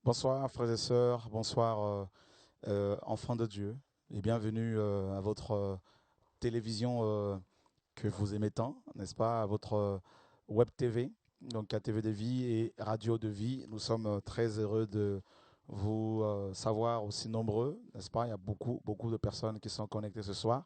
Bonsoir frères et sœurs, bonsoir enfants de Dieu et bienvenue à votre télévision que vous aimez tant, n'est-ce pas, à votre web TV, donc à TV de vie et radio de vie. Nous sommes très heureux de vous savoir aussi nombreux, n'est-ce pas? Il y a beaucoup de personnes qui sont connectées ce soir.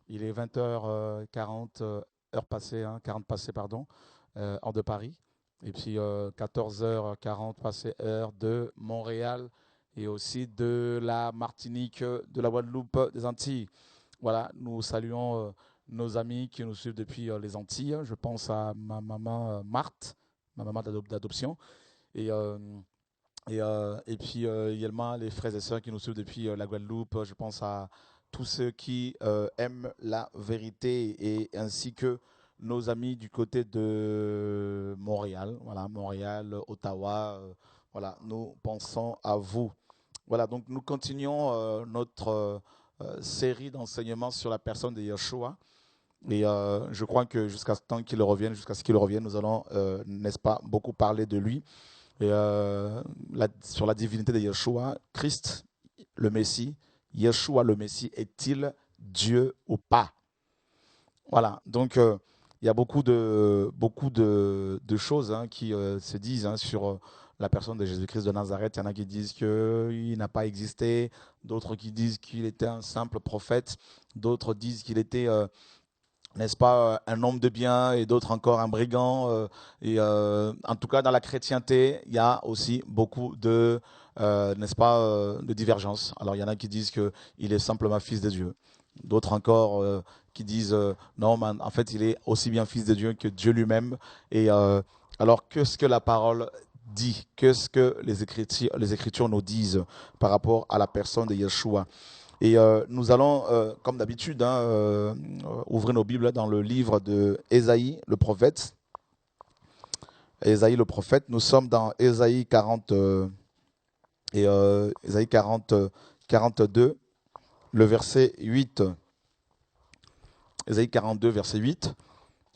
Il est 20h40, heure passée, 40 passées, pardon, hors de Paris. Et puis 14h40 passées, heure de Montréal et aussi de la Martinique, de la Guadeloupe, des Antilles. Voilà, nous saluons nos amis qui nous suivent depuis les Antilles. Je pense à ma maman Marthe, ma maman d'adoption. Et, euh, et puis également les frères et sœurs qui nous suivent depuis la Guadeloupe. Je pense à tous ceux qui aiment la vérité et ainsi que nos amis du côté de Montréal. Voilà, Montréal, Ottawa. Voilà, nous pensons à vous. Voilà, donc nous continuons notre série d'enseignements sur la personne de Yeshua. Et je crois que jusqu'à ce temps qu'il revienne, jusqu'à ce qu'il revienne, nous allons, n'est-ce pas, beaucoup parler de lui. Et sur la divinité de Yeshua, Christ, le Messie, Yeshua le Messie, est-il Dieu ou pas? Voilà, donc il y a beaucoup de choses qui se disent sur la personne de Jésus-Christ de Nazareth. Il y en a qui disent qu'il n'a pas existé, d'autres qui disent qu'il était un simple prophète, d'autres disent qu'il était n'est-ce pas, un homme de bien et d'autres encore un brigand. En tout cas, dans la chrétienté, il y a aussi beaucoup de, n'est-ce pas, de divergences. Alors, il y en a qui disent qu'il est simplement fils de Dieu. D'autres encore qui disent non, mais en fait, il est aussi bien fils de Dieu que Dieu lui-même. Et alors, qu'est-ce que la parole dit? Qu'est-ce que les Écritures nous disent par rapport à la personne de Yeshua? Et nous allons, comme d'habitude, ouvrir nos Bibles dans le livre de Ésaïe, le prophète. Ésaïe, le prophète. Nous sommes dans Ésaïe 40 et Ésaïe 40, 42, le verset 8. Ésaïe 42, verset 8.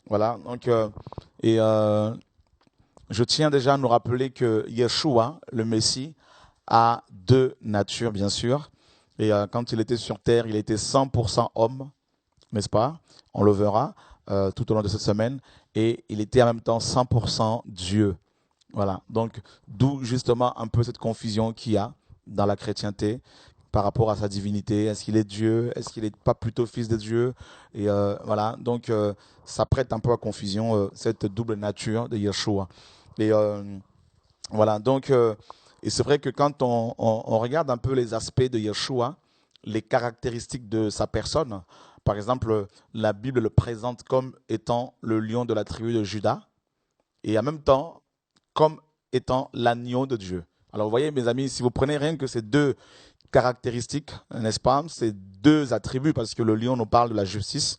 Voilà. Donc, et je tiens déjà à nous rappeler que Yeshua, le Messie, a deux natures, bien sûr. Et quand il était sur terre, il était 100% homme, n'est-ce pas? On le verra tout au long de cette semaine. Et il était en même temps 100% Dieu. Voilà. Donc, d'où justement un peu cette confusion qu'il y a dans la chrétienté par rapport à sa divinité. Est-ce qu'il est Dieu? Est-ce qu'il n'est pas plutôt fils de Dieu? Et voilà. Donc, ça prête un peu à confusion, cette double nature de Yeshua. Et voilà. Donc, et c'est vrai que quand on regarde un peu les aspects de Yeshua, les caractéristiques de sa personne, par exemple, la Bible le présente comme étant le lion de la tribu de Juda et en même temps comme étant l'agneau de Dieu. Alors vous voyez mes amis, si vous prenez rien que ces deux caractéristiques, n'est-ce pas, ces deux attributs, parce que le lion nous parle de la justice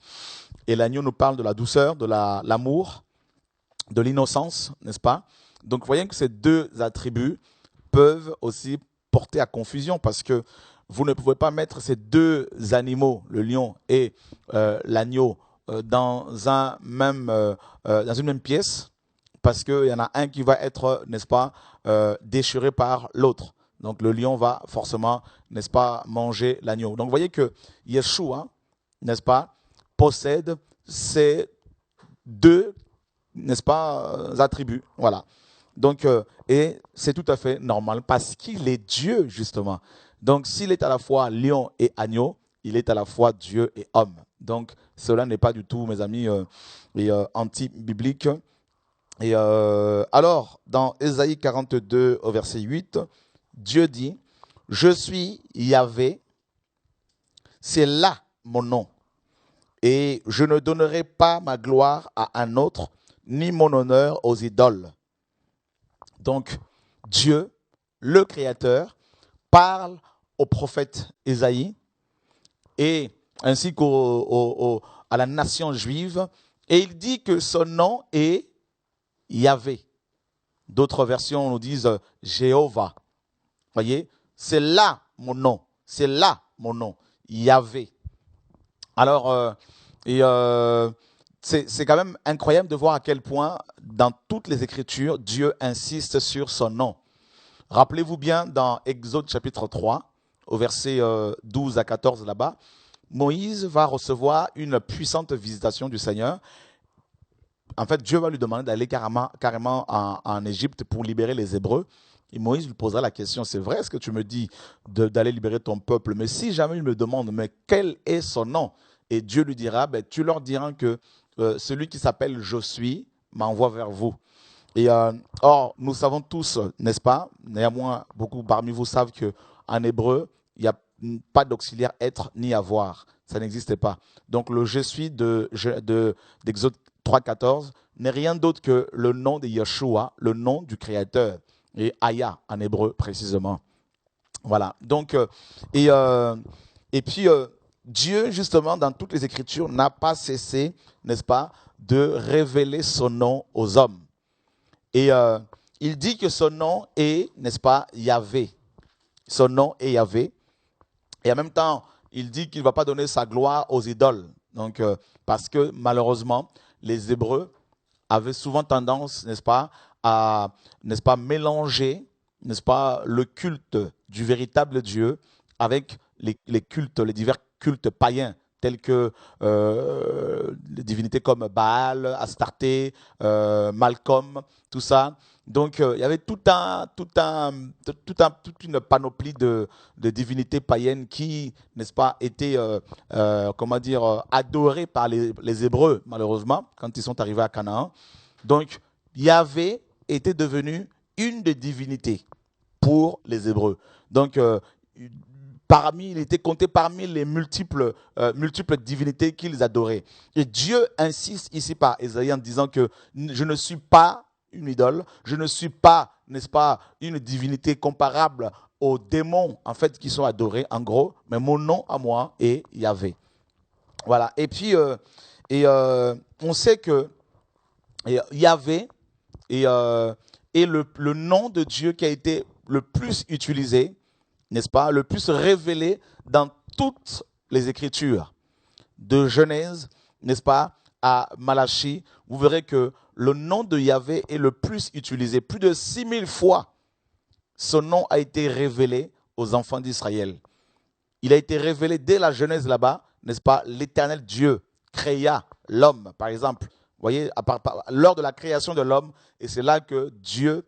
et l'agneau nous parle de la douceur, de l'amour, de l'innocence, n'est-ce pas? Donc vous voyez que ces deux attributs peuvent aussi porter à confusion parce que vous ne pouvez pas mettre ces deux animaux, le lion et l'agneau, dans une même pièce parce qu'il y en a un qui va être, n'est-ce pas, déchiré par l'autre. Donc le lion va forcément, n'est-ce pas, manger l'agneau. Donc vous voyez que Yeshua, n'est-ce pas, possède ces deux, n'est-ce pas, attributs. Voilà. Donc, et c'est tout à fait normal parce qu'il est Dieu, justement. Donc, s'il est à la fois lion et agneau, il est à la fois Dieu et homme. Donc, cela n'est pas du tout, mes amis, anti-biblique. Et alors, dans Ésaïe 42, au verset 8, Dieu dit, je suis Yahvé, c'est là mon nom, et je ne donnerai pas ma gloire à un autre, ni mon honneur aux idoles. Donc, Dieu, le Créateur, parle au prophète Ésaïe et ainsi à la nation juive, et il dit que son nom est Yahvé. D'autres versions nous disent Jéhovah. Voyez, c'est là mon nom, c'est là mon nom, Yahvé. Alors, c'est quand même incroyable de voir à quel point, dans toutes les Écritures, Dieu insiste sur son nom. Rappelez-vous bien dans Exode chapitre 3, au verset 12 à 14 là-bas, Moïse va recevoir une puissante visitation du Seigneur. En fait, Dieu va lui demander d'aller carrément en Égypte pour libérer les Hébreux. Et Moïse lui posera la question, c'est vrai ce que tu me dis d'aller libérer ton peuple, mais si jamais il me demande, mais quel est son nom? Et Dieu lui dira, ben, tu leur diras que celui qui s'appelle Je suis m'envoie vers vous. Et or, nous savons tous, n'est-ce pas? Néanmoins, beaucoup parmi vous savent qu'en hébreu, il n'y a pas d'auxiliaire être ni avoir. Ça n'existe pas. Donc, le je suis d'Exode 3.14 n'est rien d'autre que le nom de Yeshua, le nom du Créateur. Et Aya en hébreu, précisément. Voilà. Donc, et puis, Dieu, justement, dans toutes les Écritures, n'a pas cessé, n'est-ce pas, de révéler son nom aux hommes. Et il dit que son nom est, n'est-ce pas, Yahvé. Son nom est Yahvé. Et en même temps, il dit qu'il ne va pas donner sa gloire aux idoles. Donc, parce que malheureusement, les Hébreux avaient souvent tendance, n'est-ce pas, à, n'est-ce pas, mélanger, n'est-ce pas, le culte du véritable Dieu avec les cultes, les divers cultes païens, tels que les divinités comme Baal, Astarté, Malcolm, tout ça. Donc, il y avait toute une panoplie de divinités païennes qui, n'est-ce pas, étaient, comment dire, adorées par les Hébreux, malheureusement, quand ils sont arrivés à Canaan. Donc, Yahvé était devenu une des divinités pour les Hébreux. Donc, il était compté parmi les multiples divinités qu'ils adoraient. Et Dieu insiste ici par Ésaïe en disant que je ne suis pas une idole, je ne suis pas, n'est-ce pas, une divinité comparable aux démons, en fait, qui sont adorés, en gros, mais mon nom à moi est Yahvé. Voilà. Et puis, on sait que Yahvé est le nom de Dieu qui a été le plus utilisé, n'est-ce pas, le plus révélé dans toutes les Écritures, de Genèse, n'est-ce pas, à Malachie. Vous verrez que le nom de Yahvé est le plus utilisé. Plus de 6000 fois, son nom a été révélé aux enfants d'Israël. Il a été révélé dès la Genèse là-bas, n'est-ce pas, l'Éternel Dieu créa l'homme, par exemple. Vous voyez, lors de la création de l'homme, et c'est là que Dieu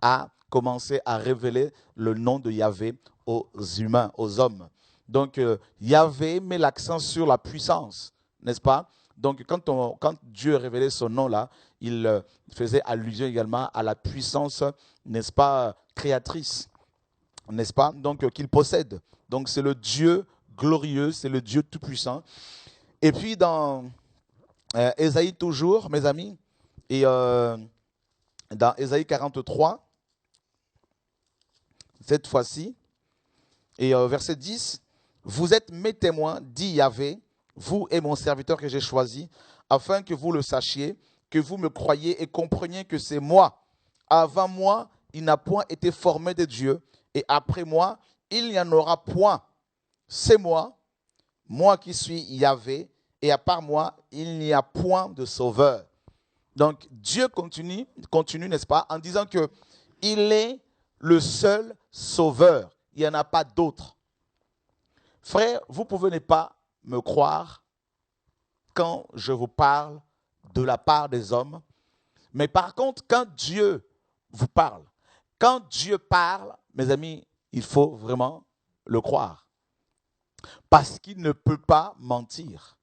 a commencé à révéler le nom de Yahvé aux humains, aux hommes. Donc, Yahvé met l'accent sur la puissance, n'est-ce pas? Donc, quand Dieu révélait son nom là, il faisait allusion également à la puissance, n'est-ce pas, créatrice, n'est-ce pas? Donc, qu'il possède. Donc, c'est le Dieu glorieux, c'est le Dieu tout-puissant. Et puis, dans Ésaïe toujours, mes amis, et dans Ésaïe 43, cette fois-ci, et verset 10, « Vous êtes mes témoins, dit Yahvé, vous et mon serviteur que j'ai choisi, afin que vous le sachiez, que vous me croyiez et compreniez que c'est moi. Avant moi, il n'a point été formé de Dieu, et après moi, il n'y en aura point. C'est moi, moi qui suis Yahvé, et à part moi, il n'y a point de sauveur. » Donc Dieu continue, n'est-ce pas, en disant qu'il est le seul sauveur. Il n'y en a pas d'autre. Frère, vous pouvez ne pas me croire quand je vous parle de la part des hommes, mais par contre, quand Dieu vous parle, quand Dieu parle, mes amis, il faut vraiment le croire. Parce qu'il ne peut pas mentir.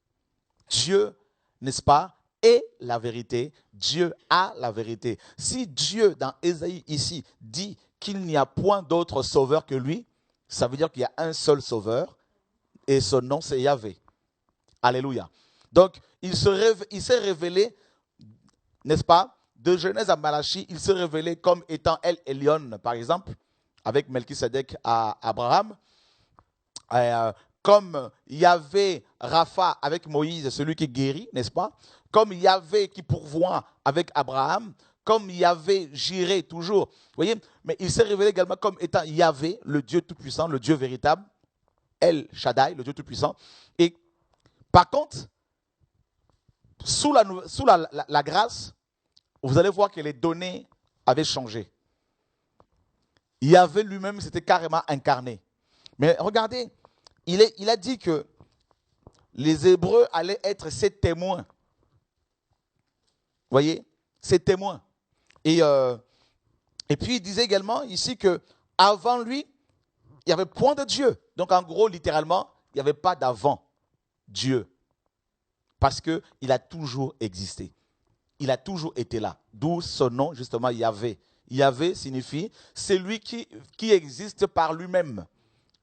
Dieu, n'est-ce pas, est la vérité. Dieu a la vérité. Si Dieu, dans Ésaïe ici, dit qu'il n'y a point d'autre sauveur que lui, ça veut dire qu'il y a un seul sauveur et son nom c'est Yahvé. Alléluia. Donc, il s'est révélé, n'est-ce pas, de Genèse à Malachie, il s'est révélé comme étant El Elyon, par exemple, avec Melchisedec à Abraham. Comme Yahvé Rapha avec Moïse, celui qui guérit, n'est-ce pas? Comme Yahvé qui pourvoit avec Abraham, comme Yahvé Jiré toujours. Vous voyez? Mais il s'est révélé également comme étant Yahvé, le Dieu tout-puissant, le Dieu véritable, El Shaddai, le Dieu tout-puissant. Et par contre, sous la grâce, vous allez voir que les données avaient changé. Yahvé lui-même s'était carrément incarné. Mais regardez, il a dit que les Hébreux allaient être ses témoins. Vous voyez, ses témoins. Et puis il disait également ici que avant lui, il n'y avait point de Dieu. Donc en gros, littéralement, il n'y avait pas d'avant Dieu. Parce qu'il a toujours existé. Il a toujours été là. D'où son nom, justement, Yahvé. Yahvé signifie celui qui existe par lui-même.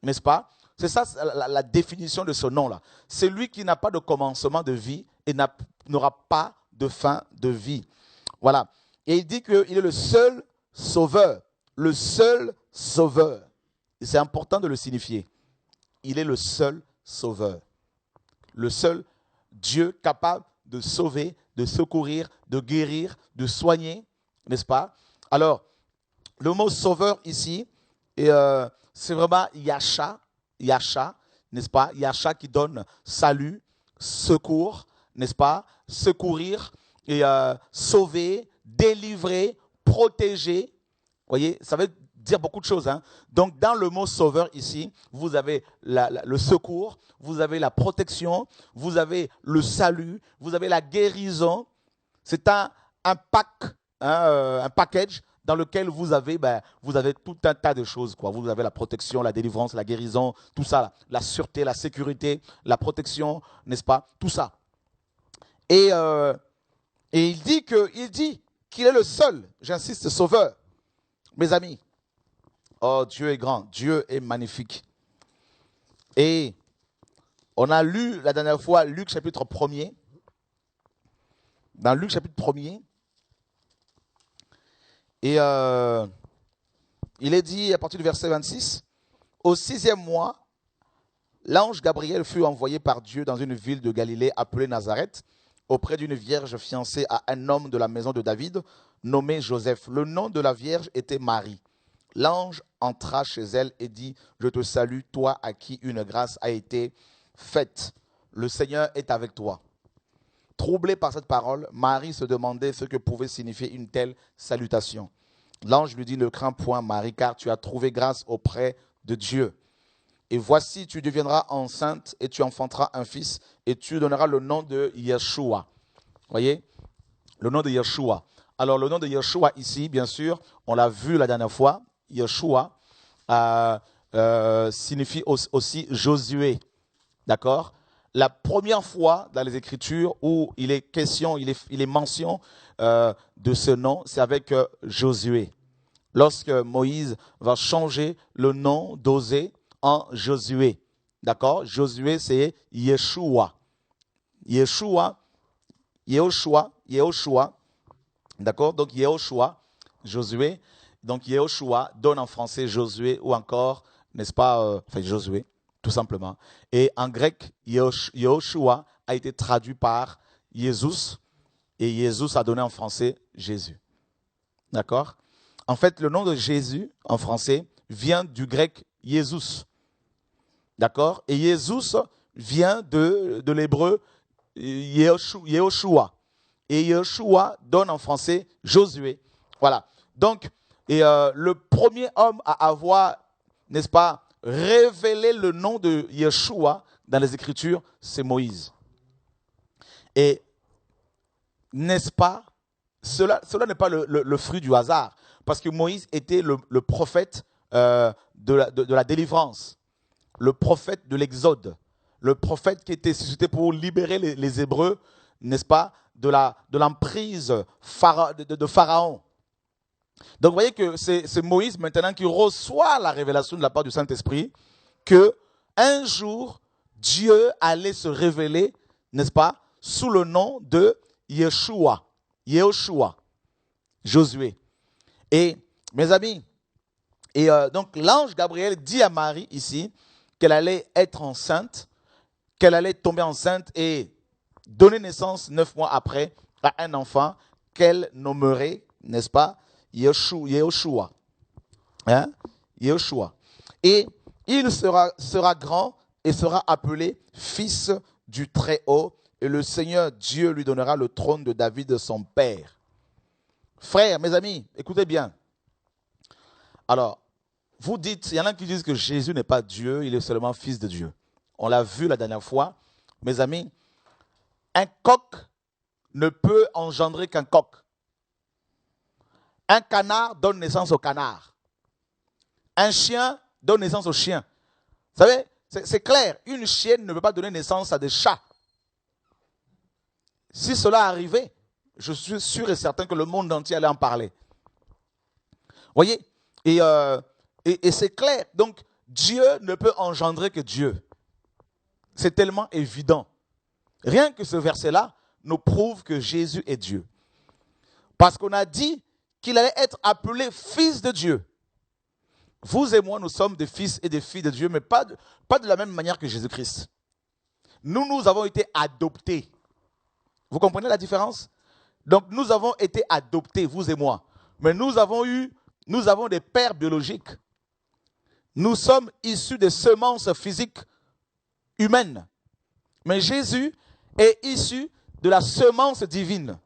N'est-ce pas? C'est ça la définition de ce nom-là. Celui qui n'a pas de commencement de vie et n'aura pas de fin de vie. Voilà. Et il dit qu'il est le seul sauveur. Le seul sauveur. Et c'est important de le signifier. Il est le seul sauveur. Le seul Dieu capable de sauver, de secourir, de guérir, de soigner. N'est-ce pas? Alors, le mot sauveur ici, c'est vraiment Yasha, n'est-ce pas? Yasha qui donne salut, secours, n'est-ce pas? Secourir, et sauver, délivrer, protéger. Vous voyez, ça veut dire beaucoup de choses. Hein? Donc, dans le mot sauveur ici, vous avez le secours, vous avez la protection, vous avez le salut, vous avez la guérison. C'est un pack, un package dans lequel vous avez tout un tas de choses, quoi. Vous avez la protection, la délivrance, la guérison, tout ça, là. La sûreté, la sécurité, la protection, n'est-ce pas? Tout ça. Et il dit qu'il est le seul, j'insiste, sauveur. Mes amis, oh, Dieu est grand, Dieu est magnifique. Et on a lu la dernière fois Luc chapitre 1er. Dans Luc chapitre 1er, et il est dit à partir du verset 26, au 6e mois, l'ange Gabriel fut envoyé par Dieu dans une ville de Galilée appelée Nazareth, auprès d'une vierge fiancée à un homme de la maison de David, nommé Joseph. Le nom de la vierge était Marie. L'ange entra chez elle et dit, « Je te salue, toi à qui une grâce a été faite. Le Seigneur est avec toi. » Troublée par cette parole, Marie se demandait ce que pouvait signifier une telle salutation. L'ange lui dit, « Ne crains point, Marie, car tu as trouvé grâce auprès de Dieu. Et voici, tu deviendras enceinte et tu enfanteras un fils et tu donneras le nom de Yeshua. » Voyez? Le nom de Yeshua. Alors, le nom de Yeshua ici, bien sûr, on l'a vu la dernière fois. Yeshua signifie aussi Josué. D'accord? La première fois dans les Écritures où il est question, il est mention de ce nom, c'est avec Josué. Lorsque Moïse va changer le nom d'Osée en Josué. D'accord? Josué, c'est Yeshua. Yeshua. D'accord? Donc Yehoshua, Josué. Donc Yehoshua donne en français Josué ou encore, n'est-ce pas, Josué, tout simplement. Et en grec, Yehoshua a été traduit par Jésus et Jésus a donné en français Jésus. D'accord? En fait, le nom de Jésus en français vient du grec Jésus. D'accord? Et Jésus vient de l'hébreu Yehoshua. Et Yeshua donne en français Josué. Voilà. Donc, le premier homme à avoir, n'est-ce pas, révélé le nom de Yeshua dans les Écritures, c'est Moïse. Et, n'est-ce pas, cela n'est pas le fruit du hasard, parce que Moïse était le prophète de la délivrance, le prophète de l'Exode, le prophète qui était suscité pour libérer les Hébreux, n'est-ce pas, de l'emprise de Pharaon. Donc vous voyez que c'est Moïse maintenant qui reçoit la révélation de la part du Saint-Esprit que un jour Dieu allait se révéler, n'est-ce pas, sous le nom de Yeshua, Josué. Et mes amis, donc l'ange Gabriel dit à Marie ici qu'elle allait être enceinte, qu'elle allait tomber enceinte et donner naissance 9 mois après à un enfant qu'elle nommerait, n'est-ce pas, Yehoshua. Hein? Yehoshua. Et il sera grand et sera appelé fils du Très-Haut et le Seigneur Dieu lui donnera le trône de David son père. Frères, mes amis, écoutez bien. Alors, vous dites, il y en a qui disent que Jésus n'est pas Dieu, il est seulement fils de Dieu. On l'a vu la dernière fois. Mes amis, un coq ne peut engendrer qu'un coq. Un canard donne naissance au canard. Un chien donne naissance au chien. Vous savez, c'est clair, une chienne ne peut pas donner naissance à des chats. Si cela arrivait, je suis sûr et certain que le monde entier allait en parler. Voyez, et c'est clair. Donc, Dieu ne peut engendrer que Dieu. C'est tellement évident. Rien que ce verset-là nous prouve que Jésus est Dieu. Parce qu'on a dit qu'il allait être appelé fils de Dieu. Vous et moi, nous sommes des fils et des filles de Dieu, mais pas de la même manière que Jésus-Christ. Nous avons été adoptés. Vous comprenez la différence? Donc, nous avons été adoptés, vous et moi. Mais nous avons des pères biologiques. Nous sommes issus des semences physiques humaines. Mais Jésus est issu de la semence divine.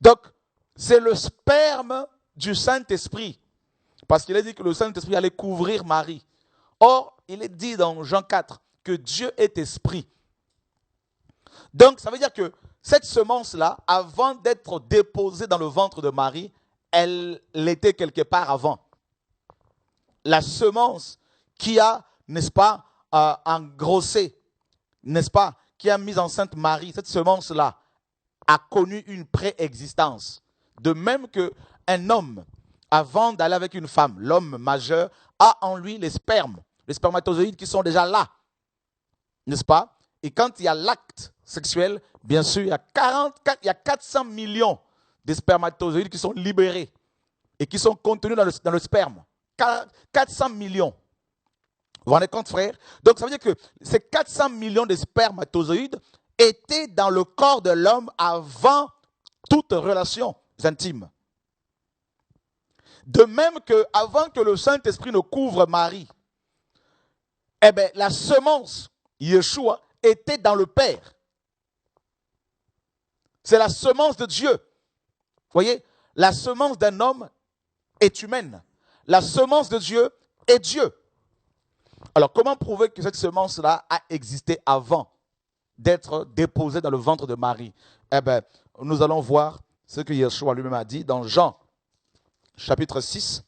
Donc, c'est le sperme du Saint-Esprit. Parce qu'il a dit que le Saint-Esprit allait couvrir Marie. Or, il est dit dans Jean 4 que Dieu est esprit. Donc, ça veut dire que cette semence-là, avant d'être déposée dans le ventre de Marie, elle l'était quelque part avant. La semence qui a, n'est-ce pas, engrossé, n'est-ce pas, qui a mis enceinte Marie, cette semence-là a connu une préexistence. De même qu'un homme, avant d'aller avec une femme, l'homme majeur a en lui les spermatozoïdes qui sont déjà là, n'est-ce pas? Et quand il y a l'acte sexuel, bien sûr, il y a 400 millions de spermatozoïdes qui sont libérés et qui sont contenus dans le sperme. 400 millions. Vous vous rendez compte, frère? Donc, ça veut dire que ces 400 millions de spermatozoïdes étaient dans le corps de l'homme avant toute relation intime. De même qu'avant que le Saint-Esprit ne couvre Marie, eh bien, la semence, Yeshua, était dans le Père. C'est la semence de Dieu. Vous voyez, la semence d'un homme est humaine. La semence de Dieu est Dieu. Alors, comment prouver que cette semence-là a existé avant d'être déposée dans le ventre de Marie? Eh bien, nous allons voir ce que Yeshua lui-même a dit dans Jean, chapitre 6.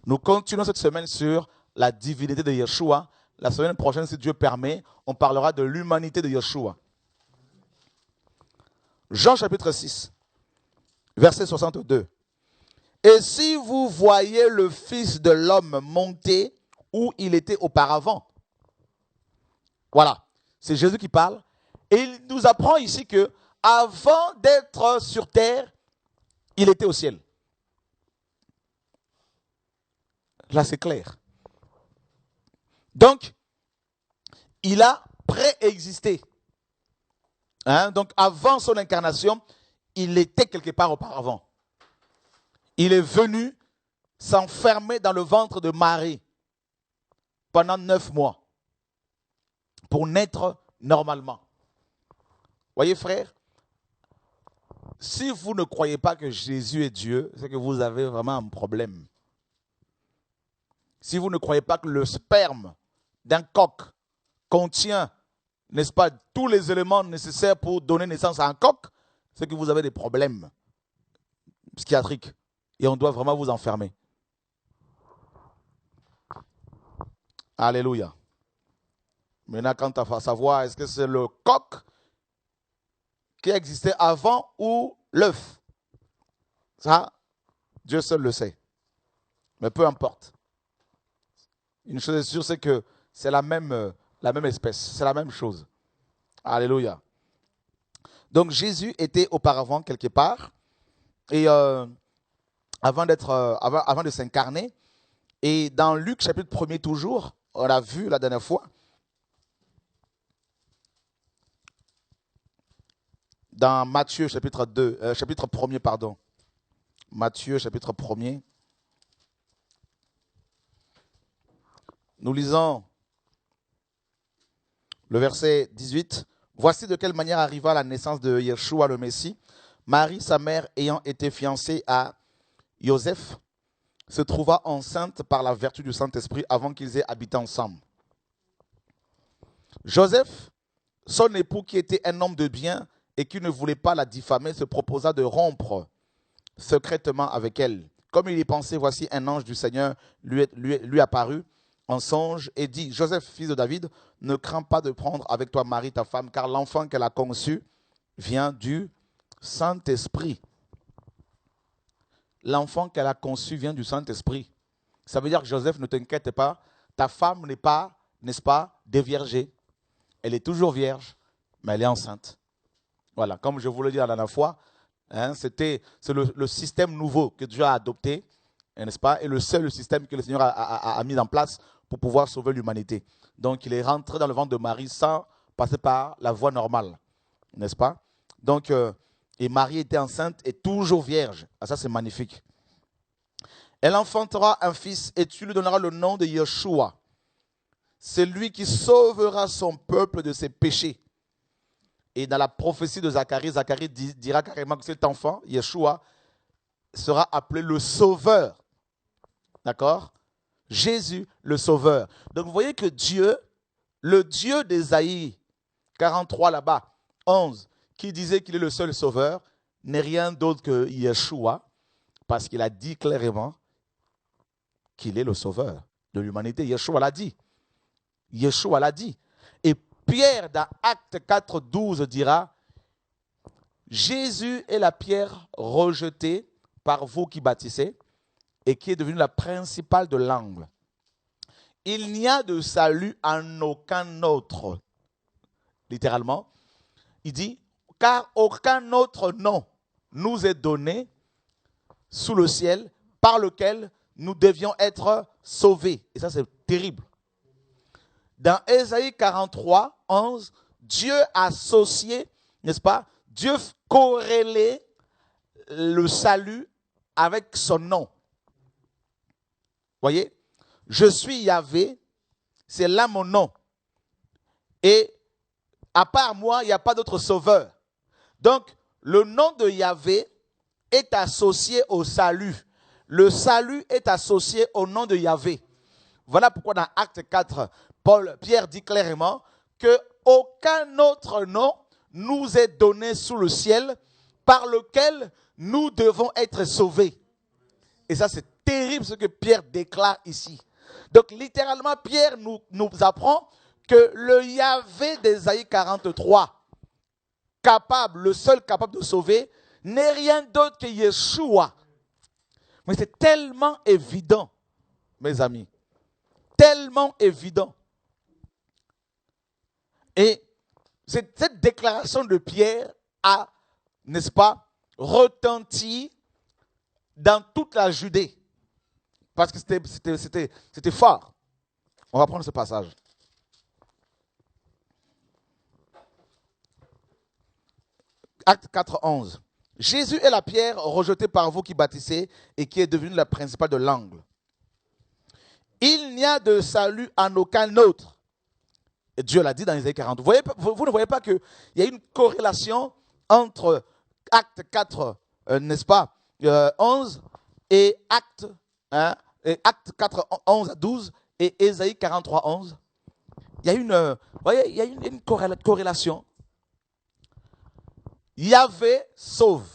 Nous continuons cette semaine sur la divinité de Yeshua. La semaine prochaine, si Dieu permet, on parlera de l'humanité de Yeshua. Jean chapitre 6, verset 62. Et si vous voyez le Fils de l'homme monter où il était auparavant. Voilà, c'est Jésus qui parle. Et il nous apprend ici que avant d'être sur terre, il était au ciel. Là, c'est clair. Donc, il a préexisté. Donc, avant son incarnation, il était quelque part auparavant. Il est venu s'enfermer dans le ventre de Marie pendant 9 mois pour naître normalement. Voyez, frère, si vous ne croyez pas que Jésus est Dieu, c'est que vous avez vraiment un problème. Si vous ne croyez pas que le sperme d'un coq contient, n'est-ce pas, tous les éléments nécessaires pour donner naissance à un coq, c'est que vous avez des problèmes psychiatriques et on doit vraiment vous enfermer. Alléluia. Maintenant, quant à savoir, est-ce que c'est le coq qui existait avant ou l'œuf? Ça, Dieu seul le sait. Mais peu importe. Une chose est sûre, c'est que c'est la même espèce. C'est la même chose. Alléluia. Donc Jésus était auparavant quelque part. Et avant de s'incarner. Et dans Luc chapitre 1er toujours, on l'a vu la dernière fois. Dans Matthieu chapitre 1er, pardon. Matthieu chapitre 1er. Nous lisons le verset 18. Voici de quelle manière arriva la naissance de Yeshua le Messie. Marie, sa mère, ayant été fiancée à Joseph, se trouva enceinte par la vertu du Saint-Esprit avant qu'ils aient habité ensemble. Joseph, son époux qui était un homme de bien et qui ne voulait pas la diffamer, se proposa de rompre secrètement avec elle. Comme il y pensait, voici un ange du Seigneur lui apparut en songe et dit, Joseph, fils de David, ne crains pas de prendre avec toi Marie, ta femme, car l'enfant qu'elle a conçu vient du Saint-Esprit. L'enfant qu'elle a conçu vient du Saint-Esprit. Ça veut dire que Joseph, ne t'inquiète pas, ta femme n'est pas, n'est-ce pas, déviergée. Elle est toujours vierge, mais elle est enceinte. Voilà, comme je vous le dis la dernière fois, hein, c'est le système nouveau que Dieu a adopté, n'est-ce pas, et le seul système que le Seigneur a mis en place pour pouvoir sauver l'humanité. Donc, il est rentré dans le ventre de Marie sans passer par la voie normale, n'est-ce pas? Donc, et Marie était enceinte et toujours vierge. Ah, ça, c'est magnifique. Elle enfantera un fils et tu lui donneras le nom de Yeshua. C'est lui qui sauvera son peuple de ses péchés. Et dans la prophétie de Zacharie, Zacharie dira carrément que cet enfant, Yeshua, sera appelé le Sauveur. D'accord? Jésus, le Sauveur. Donc vous voyez que Dieu, le Dieu d'Ésaïe 43 là-bas, 11, qui disait qu'il est le seul Sauveur, n'est rien d'autre que Yeshua, parce qu'il a dit clairement qu'il est le Sauveur de l'humanité. Yeshua l'a dit. Yeshua l'a dit. Et Pierre, dans Acte 4, 12, dira, Jésus est la pierre rejetée par vous qui bâtissez et qui est devenue la principale de l'angle. Il n'y a de salut en aucun autre. Littéralement, il dit, car aucun autre nom nous est donné sous le ciel par lequel nous devions être sauvés. Et ça, c'est terrible. Dans Ésaïe 43, 11, Dieu associé, n'est-ce pas? Dieu corrélait le salut avec son nom. Voyez? Je suis Yahvé, c'est là mon nom. Et à part moi, il n'y a pas d'autre sauveur. Donc, le nom de Yahvé est associé au salut. Le salut est associé au nom de Yahvé. Voilà pourquoi dans Acte 4, Pierre dit clairement qu'aucun autre nom nous est donné sous le ciel par lequel nous devons être sauvés. Et ça, c'est terrible ce que Pierre déclare ici. Donc, littéralement, Pierre nous apprend que le Yahvé d'Ésaïe 43, le seul capable de sauver, n'est rien d'autre que Yeshua. Mais c'est tellement évident, mes amis. Tellement évident. Et cette déclaration de Pierre a, n'est-ce pas, retenti dans toute la Judée. Parce que c'était fort. On va prendre ce passage. Acte 4, 11. Jésus est la pierre rejetée par vous qui bâtissez et qui est devenue la principale de l'angle. Il n'y a de salut en aucun autre. Et Dieu l'a dit dans Ésaïe 40. Vous ne voyez pas qu'il y a une corrélation entre Acte 4, n'est-ce pas, 11 et Acte 4, 11 à 12 et Ésaïe 43, 11. Il y a une corrélation. Yahvé sauve.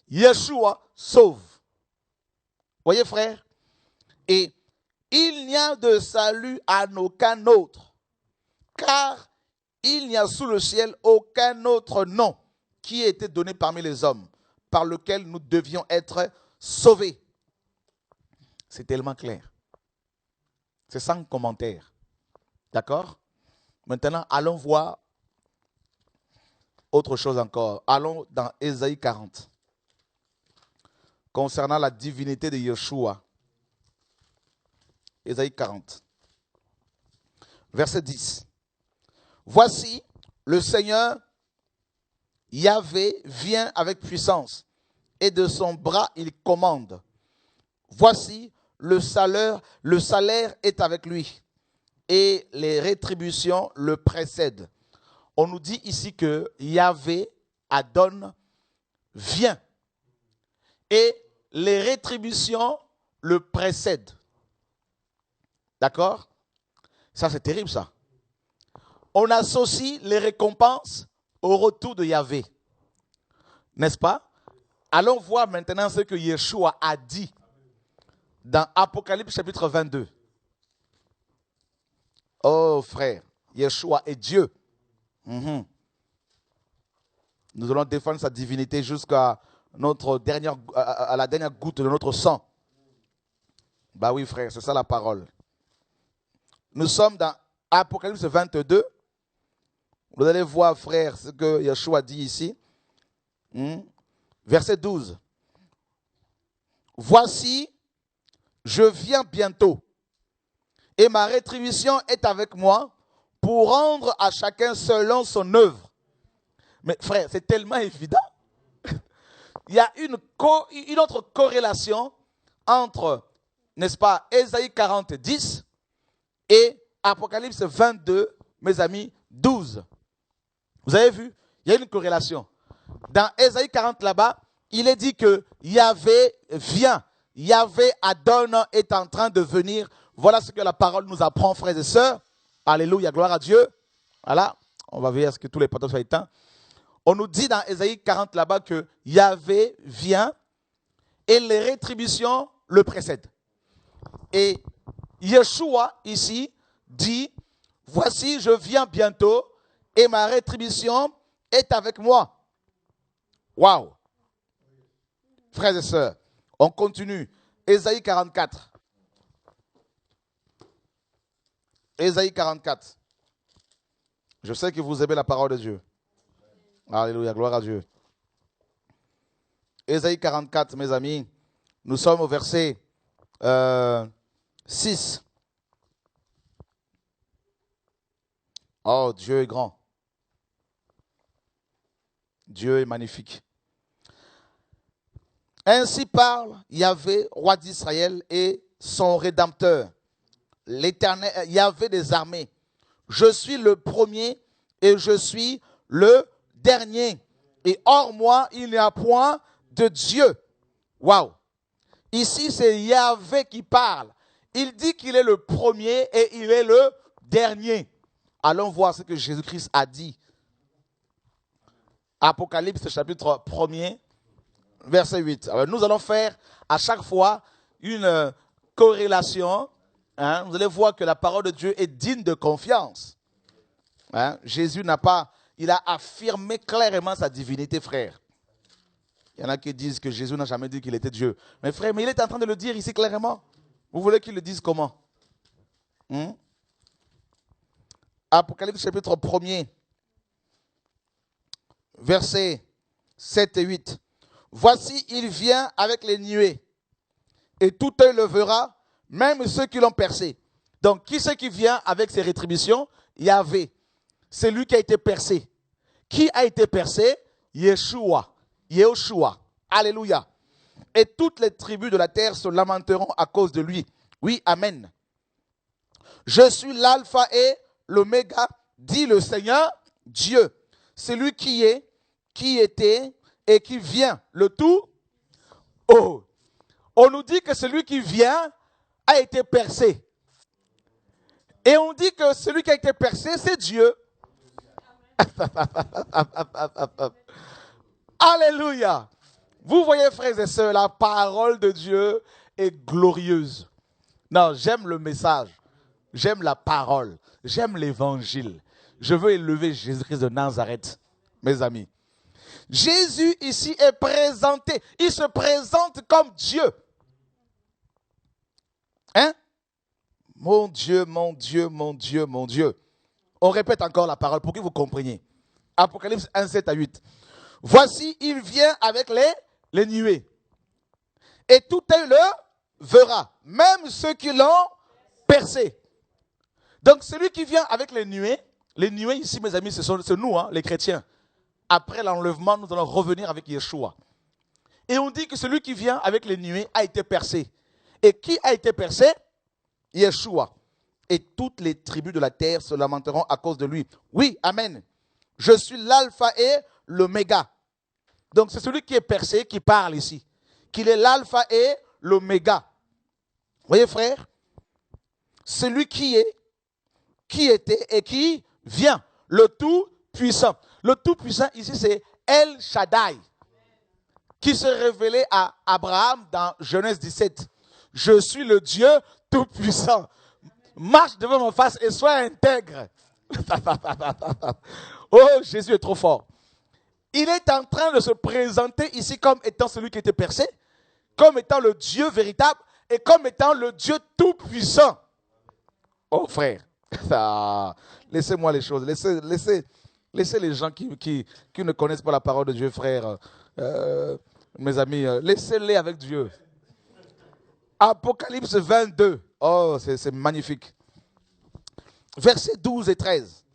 Yeshua sauve. Voyez, frère? Et il n'y a de salut en aucun autre, car il n'y a sous le ciel aucun autre nom qui ait été donné parmi les hommes, par lequel nous devions être sauvés. C'est tellement clair. C'est sans commentaire. D'accord? Maintenant, allons voir autre chose encore. Allons dans Ésaïe 40. Concernant la divinité de Yeshua. Ésaïe 40. Verset 10. Voici, le Seigneur Yahvé vient avec puissance, et de son bras il commande. Voici, le salaire est avec lui, et les rétributions le précèdent. On nous dit ici que Yahvé, Adon, vient. Et les rétributions le précèdent. D'accord? Ça, c'est terrible, ça. On associe les récompenses au retour de Yahvé. N'est-ce pas? Allons voir maintenant ce que Yeshua a dit dans Apocalypse chapitre 22. Oh frère, Yeshua est Dieu. Nous allons défendre sa divinité jusqu'à à la dernière goutte de notre sang. Bah oui frère, c'est ça la parole. Nous sommes dans Apocalypse 22. Vous allez voir frère ce que Yeshua dit ici. Verset 12. Voici, je viens bientôt, et ma rétribution est avec moi pour rendre à chacun selon son œuvre. Mais frère, c'est tellement évident. Il y a une autre corrélation entre, n'est-ce pas, Ésaïe 40, 10 et Apocalypse 22, mes amis, 12. Vous avez vu? Il y a une corrélation. Dans Ésaïe 40 là-bas, il est dit que Yahvé vient. Yahvé Adon est en train de venir. Voilà ce que la parole nous apprend, frères et sœurs. Alléluia, gloire à Dieu. Voilà, on va veiller à ce que tous les portables soient éteints. On nous dit dans Ésaïe 40 là-bas que Yahvé vient et les rétributions le précèdent. Et Yeshua ici dit, voici je viens bientôt et ma rétribution est avec moi. Waouh! Frères et sœurs, on continue. Ésaïe 44. Ésaïe 44. Je sais que vous aimez la parole de Dieu. Alléluia, gloire à Dieu. Ésaïe 44, mes amis. Nous sommes au verset 6. Oh, Dieu est grand. Dieu est magnifique. Ainsi parle Yahvé, roi d'Israël, et son Rédempteur, l'Éternel, Yahvé des armées. Je suis le premier et je suis le dernier. Et hors moi, il n'y a point de Dieu. Waouh! Ici, c'est Yahvé qui parle. Il dit qu'il est le premier et il est le dernier. Allons voir ce que Jésus-Christ a dit. Apocalypse chapitre 1er. Verset 8. Alors, nous allons faire à chaque fois une corrélation. Vous allez voir que la parole de Dieu est digne de confiance. Jésus il a affirmé clairement sa divinité, frère. Il y en a qui disent que Jésus n'a jamais dit qu'il était Dieu. Mais frère, il est en train de le dire ici clairement. Vous voulez qu'il le dise comment? Apocalypse chapitre 1er. Versets 7 et 8. Voici, il vient avec les nuées, et tout œil le verra, même ceux qui l'ont percé. Donc, qui c'est qui vient avec ses rétributions? Yahvé. C'est lui qui a été percé. Qui a été percé? Yeshua. Alléluia. Et toutes les tribus de la terre se lamenteront à cause de lui. Oui, amen. Je suis l'alpha et l'oméga, dit le Seigneur Dieu. Celui qui est, qui était et qui vient. Le tout. Oh. On nous dit que celui qui vient a été percé. Et on dit que celui qui a été percé, c'est Dieu. Alléluia. Vous voyez, frères et sœurs, la parole de Dieu est glorieuse. Non, j'aime le message. J'aime la parole. J'aime l'évangile. Je veux élever Jésus-Christ de Nazareth, mes amis. Jésus ici est présenté. Il se présente comme Dieu. Hein? Mon Dieu, mon Dieu, mon Dieu, mon Dieu. On répète encore la parole pour que vous compreniez. Apocalypse 1, 7 à 8. Voici, il vient avec les nuées. Et tout œil le verra, même ceux qui l'ont percé. Donc celui qui vient avec les nuées ici, mes amis, c'est nous, les chrétiens. Après l'enlèvement, nous allons revenir avec Yeshua. Et on dit que celui qui vient avec les nuées a été percé. Et qui a été percé? Yeshua. Et toutes les tribus de la terre se lamenteront à cause de lui. Oui, amen. Je suis l'alpha et l'oméga. Donc c'est celui qui est percé qui parle ici. qu'il est l'alpha et l'oméga. Voyez frère, celui qui est, qui était et qui vient, le tout-puissant. Le tout-puissant ici c'est El Shaddai, qui se révélait à Abraham dans Genèse 17. Je suis le Dieu tout-puissant. Marche devant ma face et sois intègre. Oh, Jésus est trop fort. Il est en train de se présenter ici comme étant celui qui était percé, comme étant le Dieu véritable et comme étant le Dieu tout-puissant. Oh frère, laissez-moi les choses, laissez les gens qui ne connaissent pas la parole de Dieu, frère, mes amis, laissez-les avec Dieu. Apocalypse 22, oh c'est magnifique. Versets 12 et 13.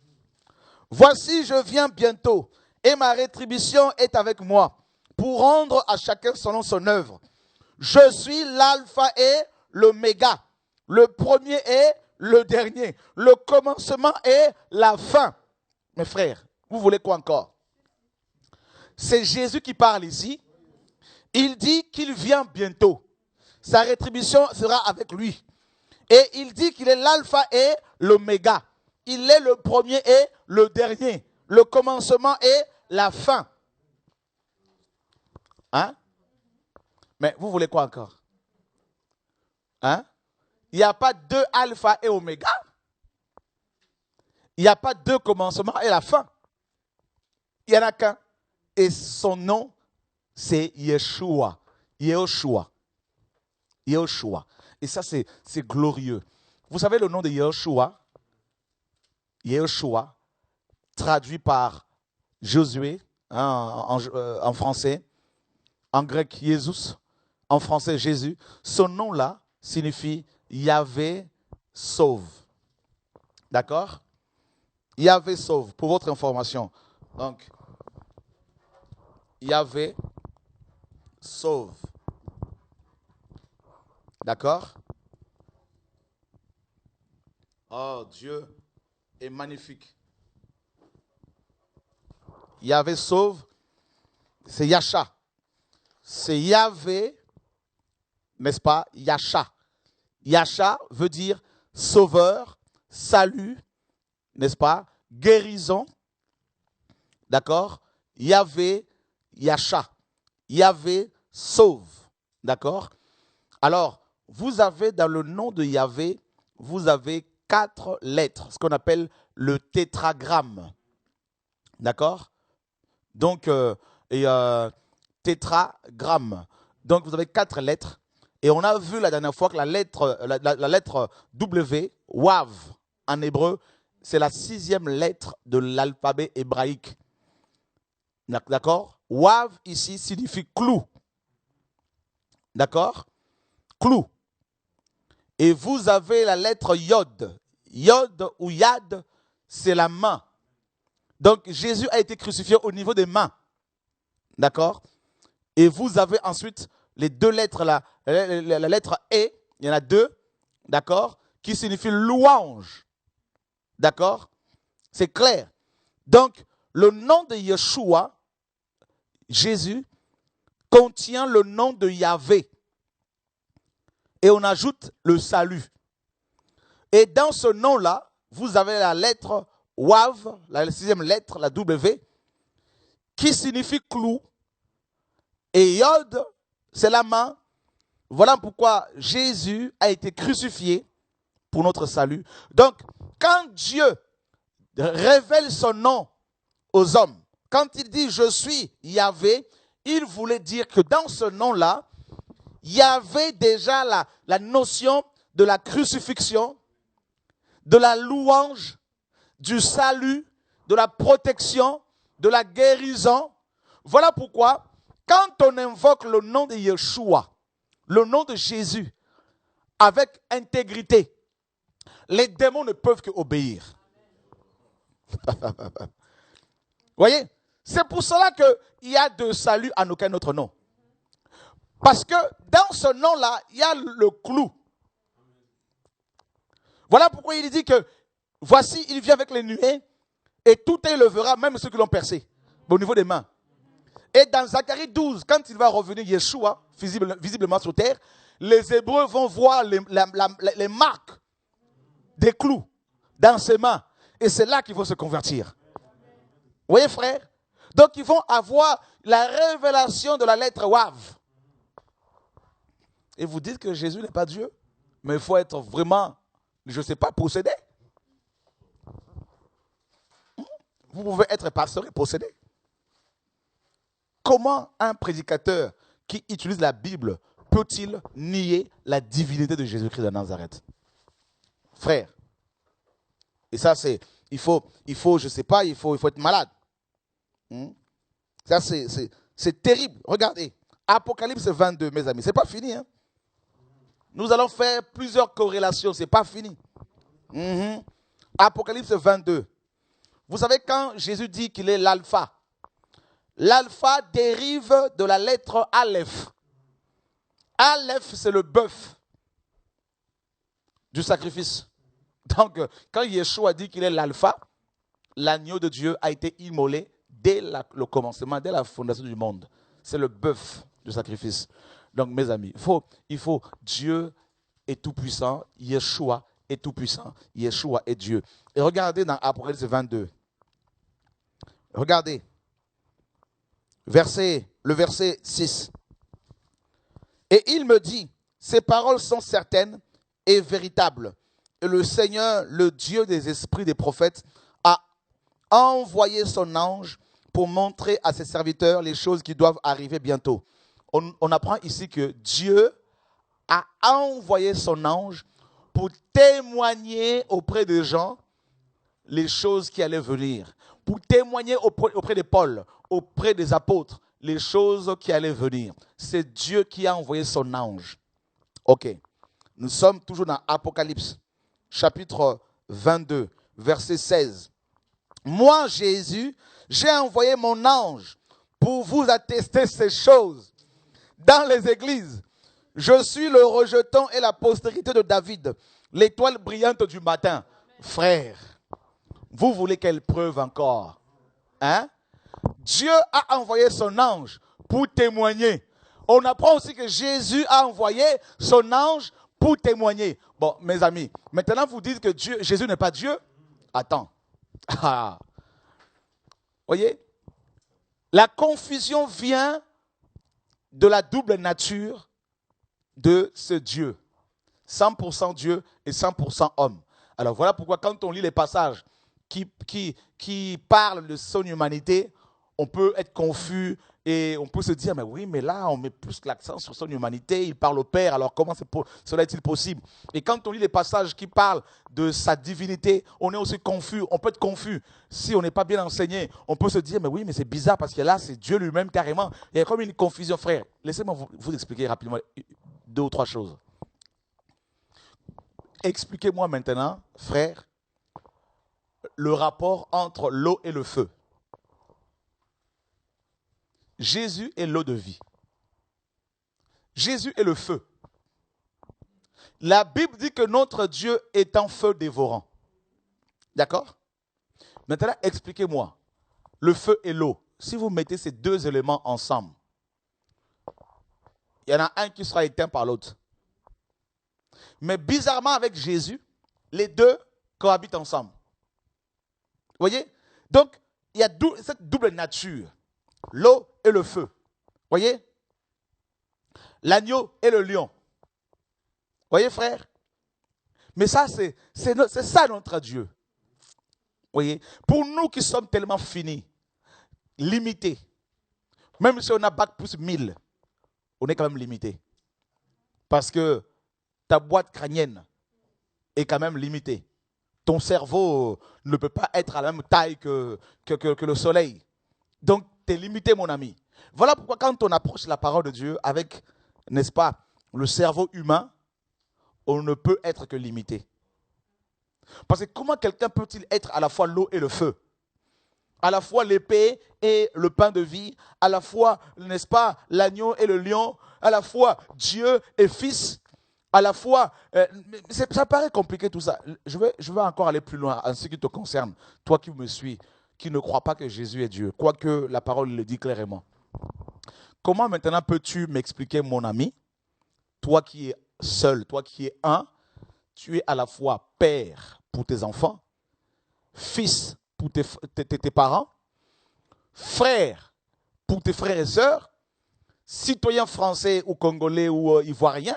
Voici, je viens bientôt, et ma rétribution est avec moi, pour rendre à chacun selon son œuvre. Je suis l'alpha et l'oméga, le premier et le dernier, le commencement et la fin. Mes frères, vous voulez quoi encore? C'est Jésus qui parle ici. Il dit qu'il vient bientôt. Sa rétribution sera avec lui. Et il dit qu'il est l'alpha et l'oméga. Il est le premier et le dernier, le commencement et la fin. Hein? Mais vous voulez quoi encore? Hein? Il n'y a pas deux alpha et oméga. Il n'y a pas deux commencements et la fin. Il n'y en a qu'un. Et son nom, c'est Yeshua. Yehoshua. Yehoshua. Et ça, c'est glorieux. Vous savez le nom de Yehoshua? Yehoshua, traduit par Josué, hein, en français, en grec Jésus, en français Jésus. Ce nom-là signifie Yahvé sauve. D'accord? Yahvé sauve, pour votre information. Donc, Yahvé sauve. D'accord? Oh, Dieu est magnifique. Yahvé sauve, c'est Yasha. C'est Yahvé, n'est-ce pas? Yasha. Yasha veut dire sauveur, salut, n'est-ce pas? Guérison. D'accord? Yahvé, Yasha. Yahvé sauve. D'accord? Alors, vous avez dans le nom de Yahvé, vous avez 4 lettres, ce qu'on appelle le tétragramme. D'accord? Donc, tétragramme. Donc, vous avez 4 lettres. Et on a vu la dernière fois que la lettre W, Wav, en hébreu, c'est la 6e lettre de l'alphabet hébraïque. D'accord? Wav, ici, signifie clou. D'accord? Clou. Et vous avez la lettre Yod. Yod ou Yad, c'est la main. Donc, Jésus a été crucifié au niveau des mains. D'accord? Et vous avez ensuite les 2 lettres, la lettre E, il y en a 2, d'accord? Qui signifie louange. D'accord? C'est clair. Donc, le nom de Yeshua, Jésus, contient le nom de Yahvé. Et on ajoute le salut. Et dans ce nom-là, vous avez la lettre Wav, la 6e lettre, la W, qui signifie clou. Et Yod, c'est la main. Voilà pourquoi Jésus a été crucifié pour notre salut. Donc, quand Dieu révèle son nom aux hommes, quand il dit « Je suis Yahvé », il voulait dire que dans ce nom-là, il y avait déjà la notion de la crucifixion, de la louange, du salut, de la protection, de la guérison. Voilà pourquoi, quand on invoque le nom de Yeshua, le nom de Jésus, avec intégrité, les démons ne peuvent qu'obéir. Vous voyez? C'est pour cela qu'il y a de salut en aucun autre nom. Parce que dans ce nom-là, il y a le clou. Voilà pourquoi il dit que voici, il vient avec les nuées et tout élevera, même ceux qui l'ont percé, au niveau des mains. Et dans Zacharie 12, quand il va revenir Yeshua, visiblement sur terre, les Hébreux vont voir les marques des clous dans ses mains. Et c'est là qu'ils vont se convertir. Vous voyez, frère? Donc, ils vont avoir la révélation de la lettre Wav. Et vous dites que Jésus n'est pas Dieu, mais il faut être vraiment, je ne sais pas, possédé. Vous pouvez être pasteur et possédé. Comment un prédicateur qui utilise la Bible peut-il nier la divinité de Jésus-Christ de Nazareth? Frère. Et ça, c'est, il faut, je ne sais pas, il faut être malade. Ça, c'est terrible. Regardez, Apocalypse 22, mes amis, ce n'est pas fini. Hein? Nous allons faire plusieurs corrélations, ce n'est pas fini. Apocalypse 22. Vous savez, quand Jésus dit qu'il est l'alpha, l'alpha dérive de la lettre Aleph. Aleph, c'est le bœuf du sacrifice. Donc, quand Yeshua dit qu'il est l'alpha, l'agneau de Dieu a été immolé dès le commencement, dès la fondation du monde. C'est le bœuf du sacrifice. Donc, mes amis, il faut Dieu est tout-puissant, Yeshua est tout-puissant, Yeshua est Dieu. Et regardez dans Apocalypse 22. Regardez. Le verset 6. Et il me dit, ces paroles sont certaines et véritables. Et le Seigneur, le Dieu des esprits des prophètes, a envoyé son ange pour montrer à ses serviteurs les choses qui doivent arriver bientôt. On apprend ici que Dieu a envoyé son ange pour témoigner auprès des gens les choses qui allaient venir. Pour témoigner auprès de Paul, auprès des apôtres, les choses qui allaient venir. C'est Dieu qui a envoyé son ange. Ok. Nous sommes toujours dans Apocalypse, chapitre 22, verset 16. Moi, Jésus, j'ai envoyé mon ange pour vous attester ces choses dans les églises. Je suis le rejeton et la postérité de David, l'étoile brillante du matin. Frère, vous voulez quelle preuve encore? Hein? Dieu a envoyé son ange pour témoigner. On apprend aussi que Jésus a envoyé son ange pour témoigner. Bon, mes amis, maintenant vous dites que Jésus n'est pas Dieu? Attends. Voyez? La confusion vient de la double nature de ce Dieu. 100% Dieu et 100% homme. Alors voilà pourquoi quand on lit les passages qui parlent de son humanité, on peut être confus et on peut se dire, mais oui, mais là, on met plus l'accent sur son humanité, il parle au Père, alors comment cela est-il possible? Et quand on lit les passages qui parlent de sa divinité, on est aussi confus, on peut être confus. Si on n'est pas bien enseigné, on peut se dire, mais oui, mais c'est bizarre parce que là, c'est Dieu lui-même carrément. Il y a comme une confusion, frère. Laissez-moi vous expliquer rapidement 2 ou 3 choses. Expliquez-moi maintenant, frère, le rapport entre l'eau et le feu. Jésus est l'eau de vie. Jésus est le feu. La Bible dit que notre Dieu est un feu dévorant. D'accord? Maintenant, expliquez-moi. Le feu et l'eau. Si vous mettez ces 2 éléments ensemble, il y en a un qui sera éteint par l'autre. Mais bizarrement, avec Jésus, les 2 cohabitent ensemble. Vous voyez? Donc, il y a cette double nature. L'eau et le feu. Vous voyez? L'agneau et le lion. Vous voyez, frère? Mais ça, c'est ça notre Dieu. Vous voyez? Pour nous qui sommes tellement finis, limités, même si on a bac plus 1000, on est quand même limité. Parce que ta boîte crânienne est quand même limitée. Ton cerveau ne peut pas être à la même taille que le soleil. Donc, tu es limité, mon ami. Voilà pourquoi quand on approche la parole de Dieu avec, n'est-ce pas, le cerveau humain, on ne peut être que limité. Parce que comment quelqu'un peut-il être à la fois l'eau et le feu? À la fois l'épée et le pain de vie, à la fois, n'est-ce pas, l'agneau et le lion, à la fois Dieu et Fils, à la fois, ça paraît compliqué tout ça. Je vais encore aller plus loin en ce qui te concerne, toi qui me suis, qui ne crois pas que Jésus est Dieu, quoique la parole le dit clairement. Comment maintenant peux-tu m'expliquer, mon ami, toi qui es seul, toi qui es un, tu es à la fois père pour tes enfants, fils pour tes parents, frère pour tes frères et sœurs, citoyen français ou congolais ou ivoirien,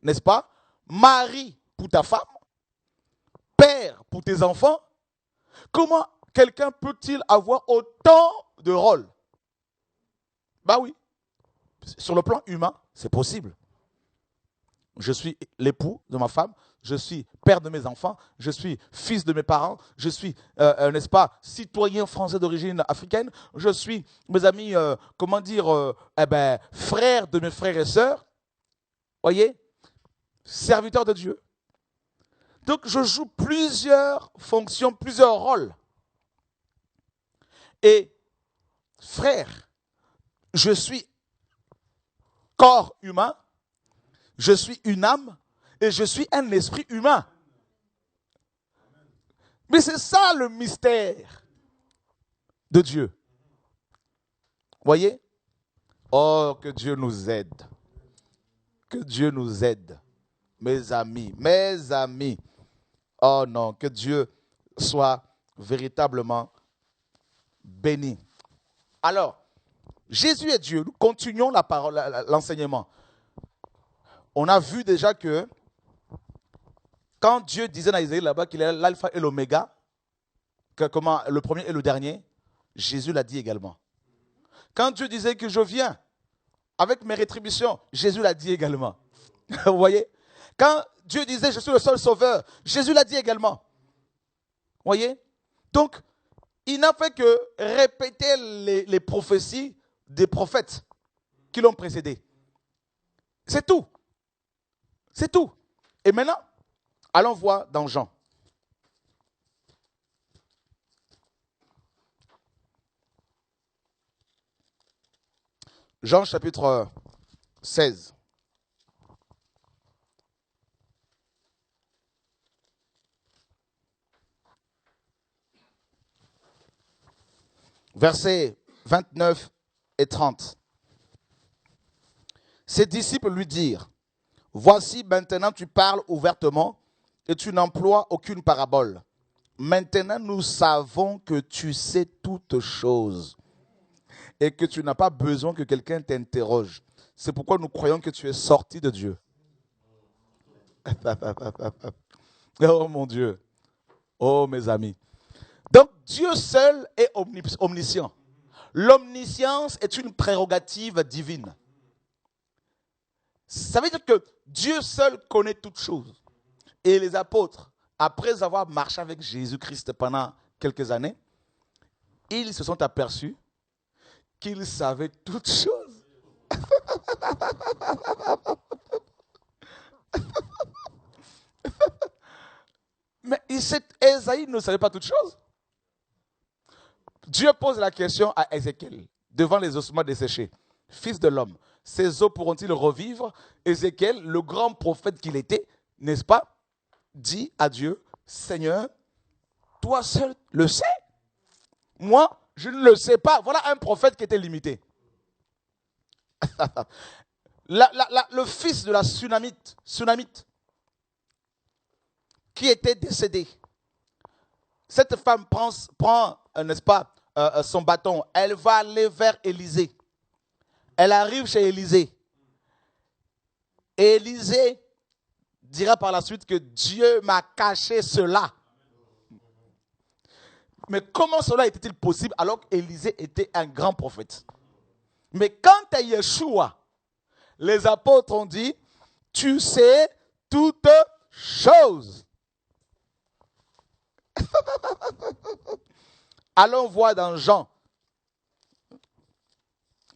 n'est-ce pas? Mari pour ta femme, père pour tes enfants. Comment quelqu'un peut-il avoir autant de rôles? Bah oui, sur le plan humain, c'est possible. Je suis l'époux de ma femme, je suis père de mes enfants, je suis fils de mes parents, je suis, n'est-ce pas, citoyen français d'origine africaine, je suis, mes amis, frère de mes frères et sœurs, voyez, serviteur de Dieu. Donc, je joue plusieurs fonctions, plusieurs rôles. Et, frère, je suis corps humain, je suis une âme et je suis un esprit humain. Mais c'est ça le mystère de Dieu. Voyez? Oh, que Dieu nous aide. Que Dieu nous aide. Mes amis, mes amis. Oh non, que Dieu soit véritablement béni. Alors, Jésus est Dieu. Nous continuons la parole, l'enseignement. On a vu déjà que quand Dieu disait dans Isaïe là-bas qu'il est l'alpha et l'oméga, que comment le premier et le dernier, Jésus l'a dit également. Quand Dieu disait que je viens avec mes rétributions, Jésus l'a dit également. Vous voyez? Quand Dieu disait je suis le seul sauveur, Jésus l'a dit également. Vous voyez? Donc, il n'a fait que répéter les prophéties des prophètes qui l'ont précédé. C'est tout. C'est tout. Et maintenant, allons voir dans Jean. Jean chapitre 16. Versets 29 et 30. Ses disciples lui dirent, « Voici maintenant tu parles ouvertement et tu n'emploies aucune parabole. Maintenant nous savons que tu sais toutes choses et que tu n'as pas besoin que quelqu'un t'interroge. C'est pourquoi nous croyons que tu es sorti de Dieu. » Oh mon Dieu. Oh mes amis. Donc Dieu seul est omniscient. L'omniscience est une prérogative divine. Ça veut dire que Dieu seul connaît toutes choses. Et les apôtres, après avoir marché avec Jésus-Christ pendant quelques années, ils se sont aperçus qu'ils savaient toutes choses. Mais Ésaïe ne savait pas toutes choses. Dieu pose la question à Ézéchiel, devant les ossements desséchés. Fils de l'homme, ces os pourront-ils revivre? Ézéchiel, le grand prophète qu'il était, n'est-ce pas, dit à Dieu, Seigneur, toi seul le sais. Moi, je ne le sais pas. Voilà un prophète qui était limité. Le fils de la Sunamite, qui était décédé. Cette femme prend n'est-ce pas, son bâton. Elle va aller vers Élisée. Elle arrive chez Élisée. Et Élisée dira par la suite que Dieu m'a caché cela. Mais comment cela était-il possible alors qu'Élisée était un grand prophète? Mais quant à Yeshua, les apôtres ont dit, tu sais toutes choses. Allons voir dans Jean,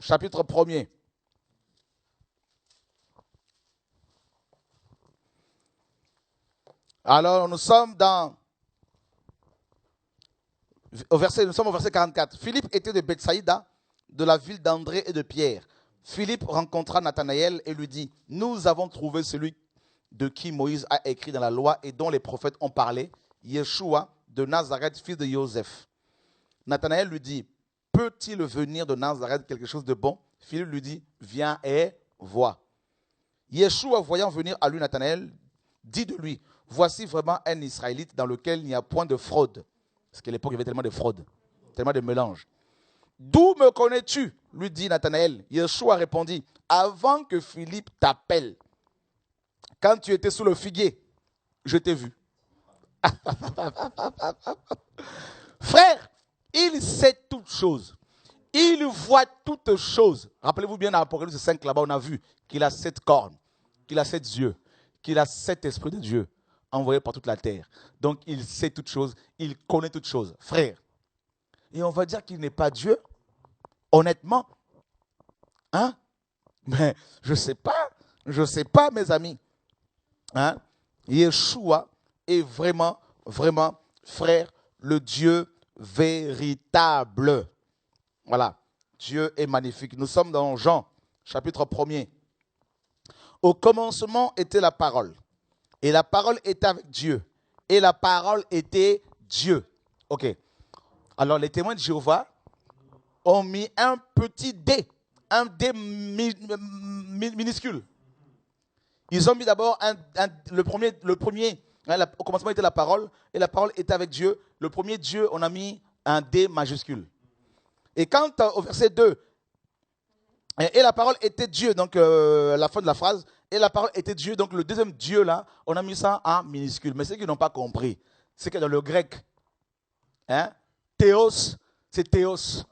chapitre 1er. Alors, nous sommes au verset 44. Philippe était de Bethsaïda, de la ville d'André et de Pierre. Philippe rencontra Nathanaël et lui dit, « Nous avons trouvé celui de qui Moïse a écrit dans la loi et dont les prophètes ont parlé, Yeshua de Nazareth, fils de Joseph. » Nathanaël lui dit, « peut-il venir de Nazareth quelque chose de bon? Philippe lui dit, viens et vois. Yeshua, voyant venir à lui Nathanaël, dit de lui, voici vraiment un Israélite dans lequel il n'y a point de fraude. Parce qu'à l'époque, il y avait tellement de fraude, tellement de mélange. D'où me connais-tu? Lui dit Nathanaël. Yeshua répondit, avant que Philippe t'appelle, quand tu étais sous le figuier, je t'ai vu. Frère, il sait toutes choses. Il voit toutes choses. Rappelez-vous bien dans Apocalypse 5, là-bas, on a vu qu'il a 7 cornes, qu'il a 7 yeux, qu'il a 7 esprits de Dieu envoyés par toute la terre. Donc, il sait toutes choses, il connaît toutes choses. Frère, et on va dire qu'il n'est pas Dieu, honnêtement. Hein? Mais je ne sais pas, mes amis. Hein? Yeshua est vraiment, vraiment, frère, le Dieu véritable. Voilà, Dieu est magnifique. Nous sommes dans Jean, chapitre 1er. Au commencement était la parole. Et la parole était avec Dieu. Et la parole était Dieu. Ok. Alors les témoins de Jéhovah ont mis un petit D. Un D minuscule. Ils ont mis d'abord le premier hein, au commencement était la parole. Et la parole était avec Dieu. Le premier Dieu, on a mis un D majuscule. Et quand au verset 2, et la parole était Dieu, donc la fin de la phrase, et la parole était Dieu, donc le deuxième Dieu là, on a mis ça en minuscule. Mais ceux qui n'ont pas compris, c'est que dans le grec, hein, théos, c'est théos.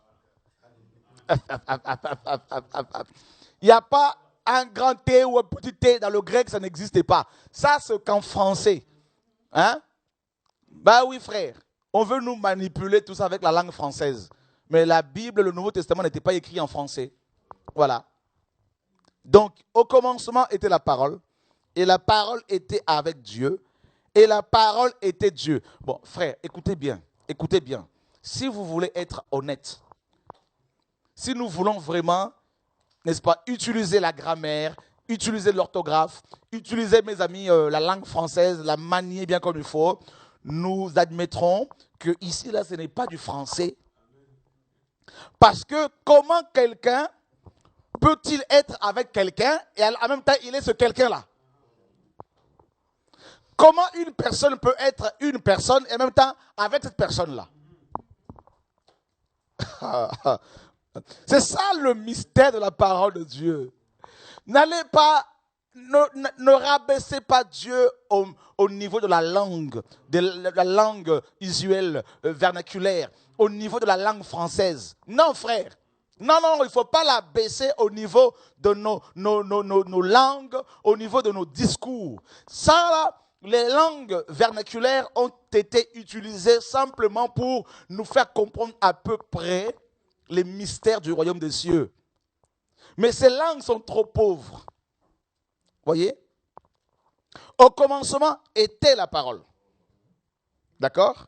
Il n'y a pas un grand T ou un petit T dans le grec, ça n'existait pas. Ça, c'est qu'en français. Hein? Bah oui, frère. On veut nous manipuler tout ça avec la langue française. Mais la Bible, le Nouveau Testament n'était pas écrit en français. Voilà. Donc, au commencement était la parole. Et la parole était avec Dieu. Et la parole était Dieu. Bon, frère, écoutez bien. Écoutez bien. Si vous voulez être honnête, si nous voulons vraiment, n'est-ce pas, utiliser la grammaire, utiliser l'orthographe, utiliser, mes amis, la langue française, la manier bien comme il faut, nous admettrons que ici, là, ce n'est pas du français. Parce que comment quelqu'un peut-il être avec quelqu'un et en même temps, il est ce quelqu'un-là? Comment une personne peut être une personne et en même temps avec cette personne-là? C'est ça le mystère de la parole de Dieu. N'allez pas, ne rabaissez pas Dieu au niveau de la langue usuelle, vernaculaire, au niveau de la langue française. Non, frère. Non, il ne faut pas la baisser au niveau de nos langues, au niveau de nos discours. Ça, là, les langues vernaculaires ont été utilisées simplement pour nous faire comprendre à peu près les mystères du royaume des cieux. Mais ces langues sont trop pauvres. Voyez? Au commencement était la parole. D'accord?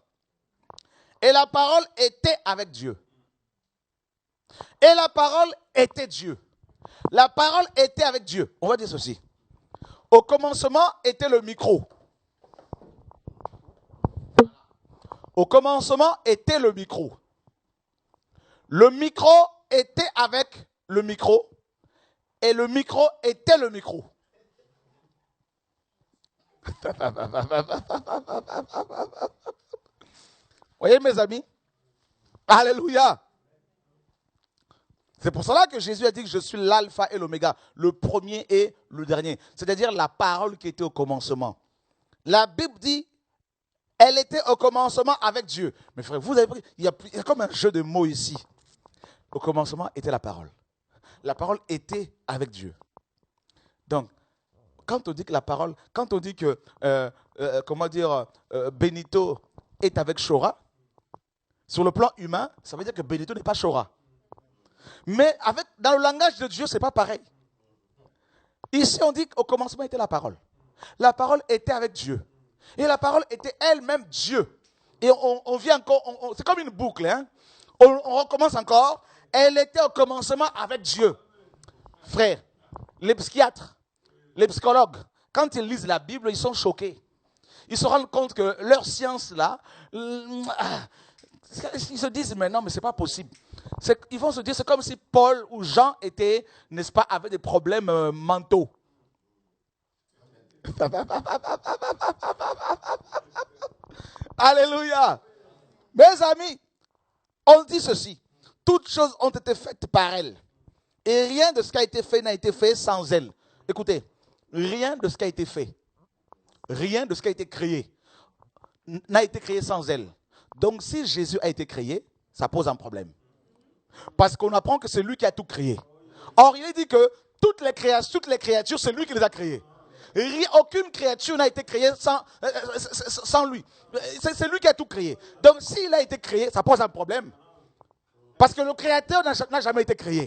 Et la parole était avec Dieu. Et la parole était Dieu. La parole était avec Dieu. On va dire ceci. Au commencement était le micro. Au commencement était le micro. Le micro était avec le micro. Et le micro était le micro. Voyez mes amis? Alléluia. C'est pour cela que Jésus a dit que je suis l'alpha et l'oméga, le premier et le dernier. C'est-à-dire la parole qui était au commencement. La Bible dit, elle était au commencement avec Dieu. Mais frère, vous avez pris, il y a comme un jeu de mots ici. Au commencement était la parole. La parole était avec Dieu. Donc, quand on dit que la parole, quand on dit que, Benito est avec Chora, sur le plan humain, ça veut dire que Benito n'est pas Chora. Mais dans le langage de Dieu, ce n'est pas pareil. Ici, on dit qu'au commencement était la parole. La parole était avec Dieu. Et la parole était elle-même Dieu. Et on vient encore, c'est comme une boucle. Hein? On recommence encore. Elle était au commencement avec Dieu. Frère, les psychiatres, les psychologues, quand ils lisent la Bible, ils sont choqués. Ils se rendent compte que leur science là, ils se disent mais non, mais c'est pas possible. Ils vont se dire, c'est comme si Paul ou Jean étaient, n'est-ce pas, avaient des problèmes mentaux. Alléluia. Mes amis, on dit ceci. Toutes choses ont été faites par elle. Et rien de ce qui a été fait n'a été fait sans elle. Écoutez, rien de ce qui a été fait, rien de ce qui a été créé, n'a été créé sans elle. Donc si Jésus a été créé, ça pose un problème. Parce qu'on apprend que c'est lui qui a tout créé. Or, il est dit que toutes les créatures, c'est lui qui les a créées. Aucune créature n'a été créée sans lui. C'est lui qui a tout créé. Donc s'il a été créé, ça pose un problème. Parce que le créateur n'a jamais été créé.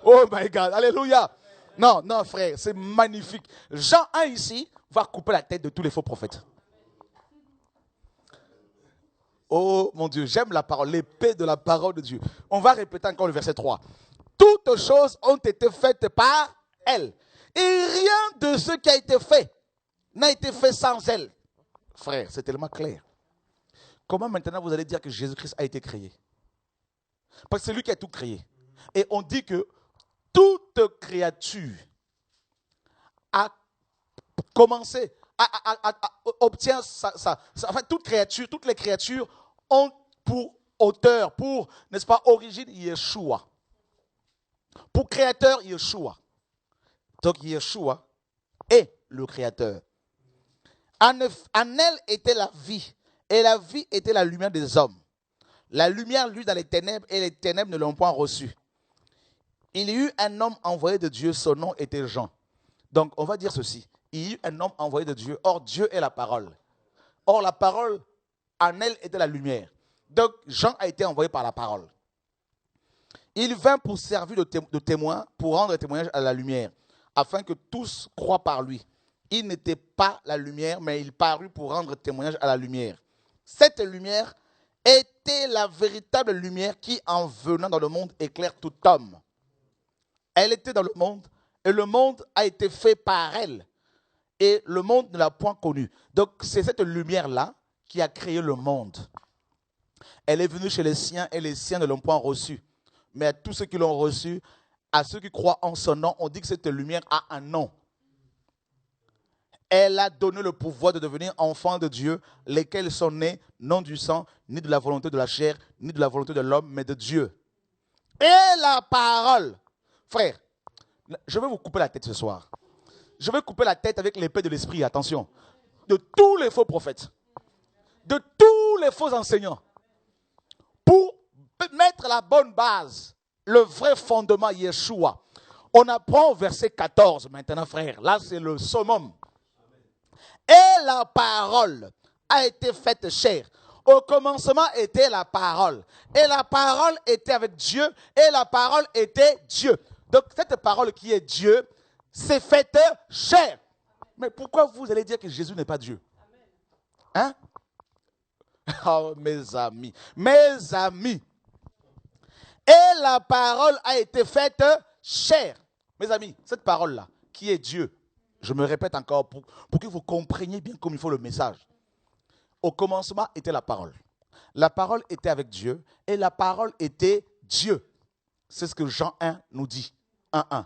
Oh my God, alléluia. Non, non frère, c'est magnifique. Jean 1 ici va couper la tête de tous les faux prophètes. Oh mon Dieu, j'aime la parole, l'épée de la parole de Dieu. On va répéter encore le verset 3. Toutes choses ont été faites par elle. Et rien de ce qui a été fait n'a été fait sans elle. Frère, c'est tellement clair. Comment maintenant vous allez dire que Jésus-Christ a été créé? Parce que c'est lui qui a tout créé. Et on dit que toute créature a commencé, obtient enfin toutes les créatures ont pour auteur, pour, n'est-ce pas, origine, Yeshua. Pour créateur, Yeshua. Donc Yeshua est le créateur. En elle était la vie, et la vie était la lumière des hommes. La lumière luit dans les ténèbres, et les ténèbres ne l'ont point reçue. Il y eut un homme envoyé de Dieu, son nom était Jean. Donc on va dire ceci, il y eut un homme envoyé de Dieu, or Dieu est la parole. Or la parole, en elle était la lumière. Donc Jean a été envoyé par la parole. Il vint pour servir de témoin, pour rendre témoignage à la lumière, afin que tous croient par lui. Il n'était pas la lumière, mais il parut pour rendre témoignage à la lumière. Cette lumière était la véritable lumière qui, en venant dans le monde, éclaire tout homme. Elle était dans le monde, et le monde a été fait par elle. Et le monde ne l'a point connue. Donc c'est cette lumière-là qui a créé le monde. Elle est venue chez les siens, et les siens ne l'ont point reçue. Mais à tous ceux qui l'ont reçue, à ceux qui croient en son nom, on dit que cette lumière a un nom. Elle a donné le pouvoir de devenir enfants de Dieu, lesquels sont nés non du sang, ni de la volonté de la chair, ni de la volonté de l'homme, mais de Dieu. Et la parole. Frère, je vais vous couper la tête ce soir. Je vais couper la tête avec l'épée de l'esprit, attention. De tous les faux prophètes. De tous les faux enseignants. Pour mettre la bonne base, le vrai fondement Yeshua. On apprend au verset 14 maintenant, frère. Là, c'est le summum. Et la parole a été faite chair. Au commencement était la parole. Et la parole était avec Dieu. Et la parole était Dieu. Donc, cette parole qui est Dieu, s'est faite chair. Mais pourquoi vous allez dire que Jésus n'est pas Dieu? Hein? Oh, mes amis. Mes amis. Et la parole a été faite chair. Mes amis, cette parole-là, qui est Dieu, je me répète encore pour que vous compreniez bien comme il faut le message. Au commencement était la parole. La parole était avec Dieu et la parole était Dieu. C'est ce que Jean 1 nous dit. 1:1.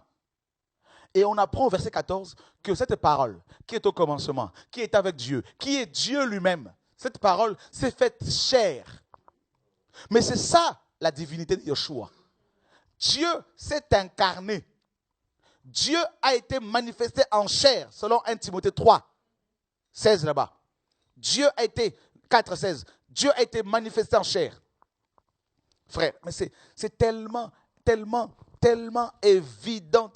Et on apprend au verset 14 que cette parole qui est au commencement, qui est avec Dieu, qui est Dieu lui-même, cette parole s'est faite chair. Mais c'est ça la divinité de Yeshua. Dieu s'est incarné. Dieu a été manifesté en chair, selon 1 Timothée 3, 16 là-bas. Dieu a été, 4, 16, Dieu a été manifesté en chair. Frère, mais c'est tellement évident.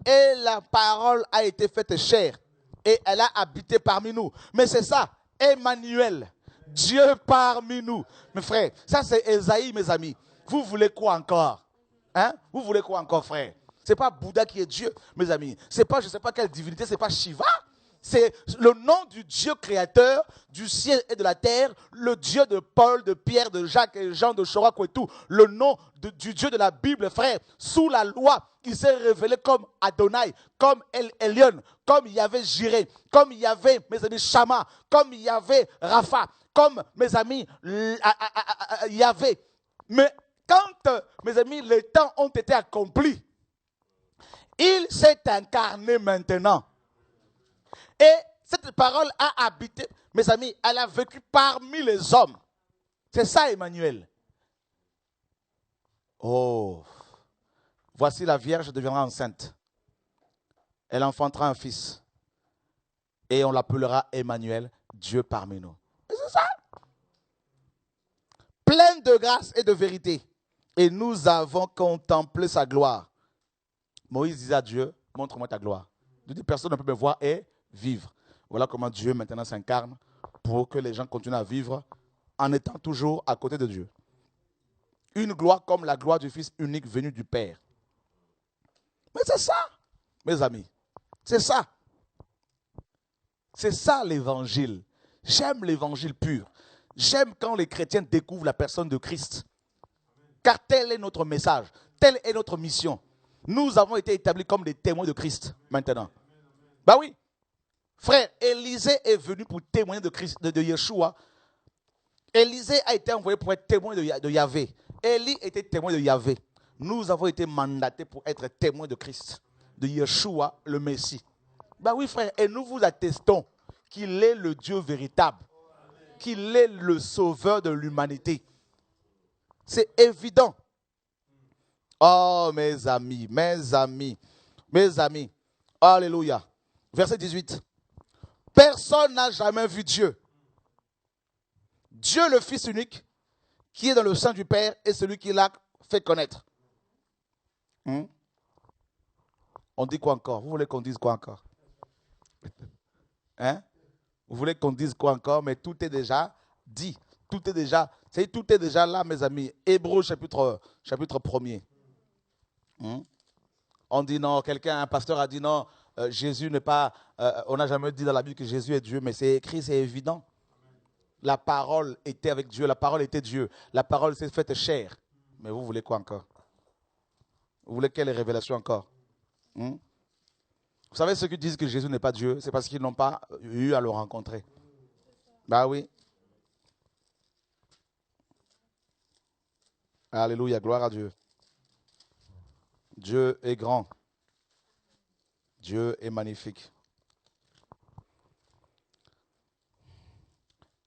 Et la parole a été faite chair. Et elle a habité parmi nous. Mais c'est ça, Emmanuel, Dieu parmi nous. Mes frères, ça c'est Esaïe, mes amis. Vous voulez quoi encore? Hein? Vous voulez quoi encore, frère? Ce n'est pas Bouddha qui est Dieu, mes amis. Ce n'est pas, je ne sais pas quelle divinité, ce n'est pas Shiva. C'est le nom du Dieu créateur du ciel et de la terre, le Dieu de Paul, de Pierre, de Jacques et Jean, de Chorak et tout. Le nom du Dieu de la Bible, frère. Sous la loi, il s'est révélé comme Adonai, comme El Elyon, comme il y avait Jireh, comme il y avait, mes amis, Shama, comme il y avait Rapha, comme, mes amis, Yahvé. Mais quand, mes amis, les temps ont été accomplis, il s'est incarné maintenant. Et cette parole a habité, mes amis, elle a vécu parmi les hommes. C'est ça, Emmanuel. Oh, voici la Vierge deviendra enceinte. Elle enfantera un fils. Et on l'appellera Emmanuel, Dieu parmi nous. Et c'est ça. Plein de grâce et de vérité. Et nous avons contemplé sa gloire. Moïse disait à Dieu, montre-moi ta gloire. Dieu dit, personne ne peut me voir et vivre. Voilà comment Dieu maintenant s'incarne pour que les gens continuent à vivre en étant toujours à côté de Dieu. Une gloire comme la gloire du Fils unique venu du Père. Mais c'est ça, mes amis. C'est ça. C'est ça l'évangile. J'aime l'évangile pur. J'aime quand les chrétiens découvrent la personne de Christ. Car tel est notre message. Telle est notre mission. Nous avons été établis comme des témoins de Christ maintenant. Bah oui. Frère, Élisée est venu pour témoigner de Christ, de Yeshua. Élisée a été envoyé pour être témoin de Yahvé. Élie était témoin de Yahvé. Nous avons été mandatés pour être témoins de Christ, de Yeshua, le Messie. Ben oui, frère, et nous vous attestons qu'il est le Dieu véritable, qu'il est le sauveur de l'humanité. C'est évident. Oh, mes amis, mes amis, mes amis. Alléluia. Verset 18. Personne n'a jamais vu Dieu. Dieu, le Fils unique, qui est dans le sein du Père, est celui qui l'a fait connaître. On dit quoi encore? Vous voulez qu'on dise quoi encore? Hein? Vous voulez qu'on dise quoi encore? Mais tout est déjà dit. Tout est déjà là, mes amis. Hébreux chapitre 1er. On dit non, un pasteur a dit non, Jésus n'est pas, on n'a jamais dit dans la Bible que Jésus est Dieu, mais c'est écrit, c'est évident. La parole était avec Dieu, la parole était Dieu, la parole s'est faite chair. Mais vous voulez quoi encore? Vous voulez quelle révélation encore? Vous savez ceux qui disent que Jésus n'est pas Dieu, c'est parce qu'ils n'ont pas eu à le rencontrer. Bah oui. Alléluia, gloire à Dieu. Dieu est grand. Dieu est magnifique.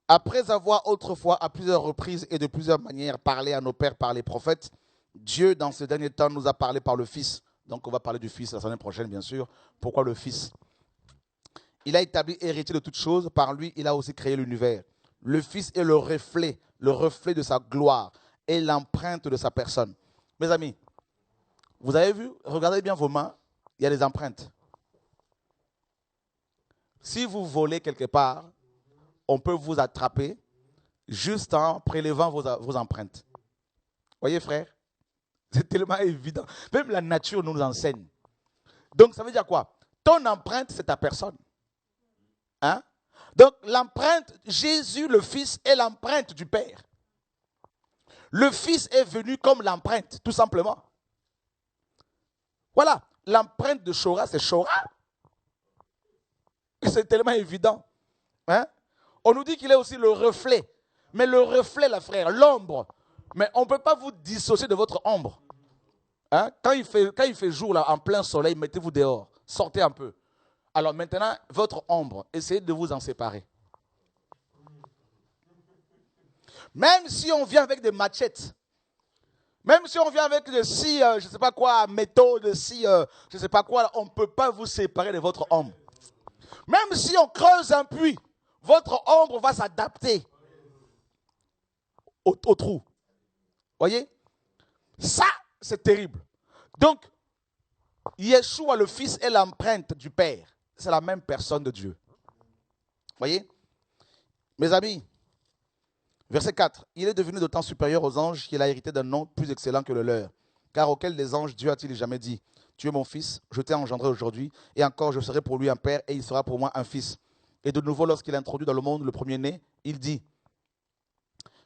Après avoir autrefois, à plusieurs reprises et de plusieurs manières, parlé à nos pères par les prophètes, Dieu, dans ce dernier temps, nous a parlé par le Fils. Donc, on va parler du Fils la semaine prochaine, bien sûr. Pourquoi le Fils? Il a établi héritier de toutes choses. Par lui, il a aussi créé l'univers. Le Fils est le reflet de sa gloire et l'empreinte de sa personne. Mes amis, vous avez vu, regardez bien vos mains, il y a des empreintes. Si vous volez quelque part, on peut vous attraper juste en prélevant vos empreintes. Voyez, frère? C'est tellement évident. Même la nature nous enseigne. Donc, ça veut dire quoi? Ton empreinte, c'est ta personne. Hein? Donc, l'empreinte, Jésus, le Fils, est l'empreinte du Père. Le Fils est venu comme l'empreinte, tout simplement. Voilà. L'empreinte de Shora, c'est Shora. C'est tellement évident. Hein? On nous dit qu'il est aussi le reflet. Mais le reflet, là, frère, l'ombre. Mais on ne peut pas vous dissocier de votre ombre. Hein? Quand il fait jour, là, en plein soleil, mettez-vous dehors. Sortez un peu. Alors maintenant, votre ombre, essayez de vous en séparer. Même si on vient avec des machettes, même si on vient avec de scie, je ne sais pas quoi, métaux, de scie, je ne sais pas quoi, on ne peut pas vous séparer de votre ombre. Même si on creuse un puits, votre ombre va s'adapter au trou. Voyez? Ça, c'est terrible. Donc, Yeshua, le Fils, est l'empreinte du Père. C'est la même personne de Dieu. Voyez? Mes amis, verset 4. Il est devenu d'autant supérieur aux anges qu'il a hérité d'un nom plus excellent que le leur. Car auquel des anges Dieu a-t-il jamais dit: tu es mon fils, je t'ai engendré aujourd'hui, et encore je serai pour lui un père, et il sera pour moi un fils. Et de nouveau, lorsqu'il introduit dans le monde le premier-né, il dit